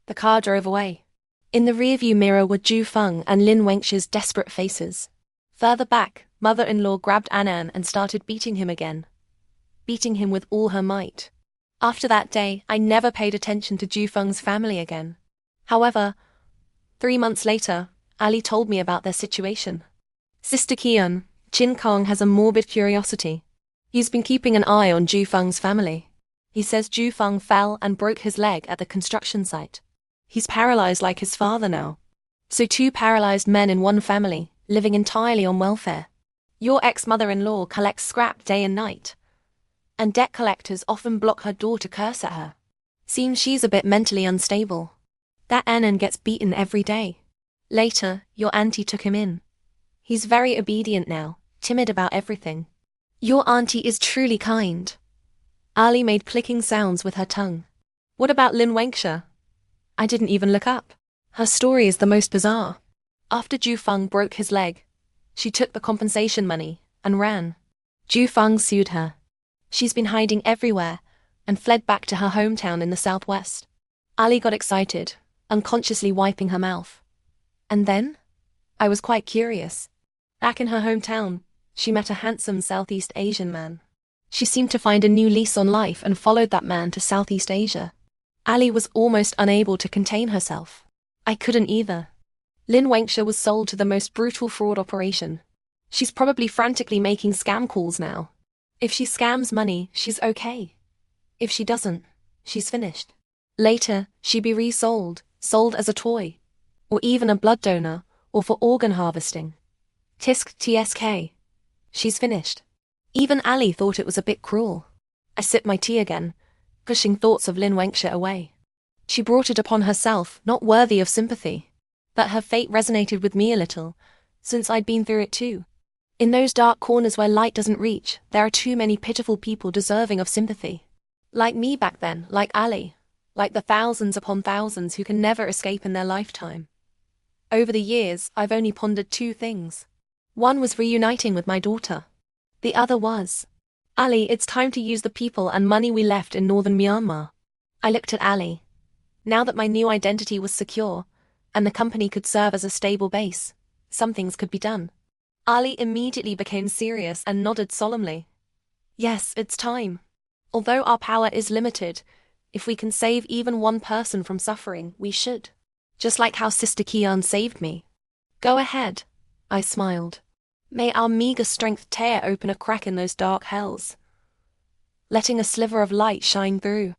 The car drove away. In the rearview mirror were Jufeng and Lin Wenxia's desperate faces. Further back, mother-in-law grabbed Annan and started beating him again. Beating him with all her might. After that day, I never paid attention to Jufeng's family again. However, 3 months later, Ali told me about their situation. "Sister Qian, Chin Kong has a morbid curiosity. He's been keeping an eye on Jufeng's family. He says Jufeng fell and broke his leg at the construction site. He's paralyzed like his father now. So 2 paralyzed men in one family, living entirely on welfare. Your ex-mother-in-law collects scrap day and night. And debt collectors often block her door to curse at her. Seems she's a bit mentally unstable. That Annan gets beaten every day. Later, your auntie took him in. He's very obedient now, timid about everything. Your auntie is truly kind." Ali made clicking sounds with her tongue. "What about Lin Wenxia?" I didn't even look up. Her story is the most bizarre. After Jufeng broke his leg, she took the compensation money and ran. Jufeng sued her. She's been hiding everywhere and fled back to her hometown in the southwest. Ali got excited, unconsciously wiping her mouth. And then? I was quite curious. Back in her hometown, she met a handsome Southeast Asian man. She seemed to find a new lease on life and followed that man to Southeast Asia. Ali was almost unable to contain herself. I couldn't either. Lin Wenxia was sold to the most brutal fraud operation. She's probably frantically making scam calls now. If she scams money, she's okay. If she doesn't, she's finished. Later, she'd be resold, sold as a toy, or even a blood donor, or for organ harvesting. Tisk tsk. She's finished. Even Ali thought it was a bit cruel. I sipped my tea again, pushing thoughts of Lin Wenxia away. She brought it upon herself, not worthy of sympathy. But her fate resonated with me a little, since I'd been through it too. In those dark corners where light doesn't reach, there are too many pitiful people deserving of sympathy. Like me back then, like Ali, like the thousands upon thousands who can never escape in their lifetime. Over the years, I've only pondered two things. One was reuniting with my daughter. The other was, Ali, it's time to use the people and money we left in Northern Myanmar. I looked at Ali. Now that my new identity was secure, and the company could serve as a stable base, some things could be done. Ali immediately became serious and nodded solemnly. Yes, it's time. Although our power is limited, if we can save even one person from suffering, we should. Just like how Sister Kian saved me. Go ahead, I smiled. May our meager strength tear open a crack in those dark hells, letting a sliver of light shine through.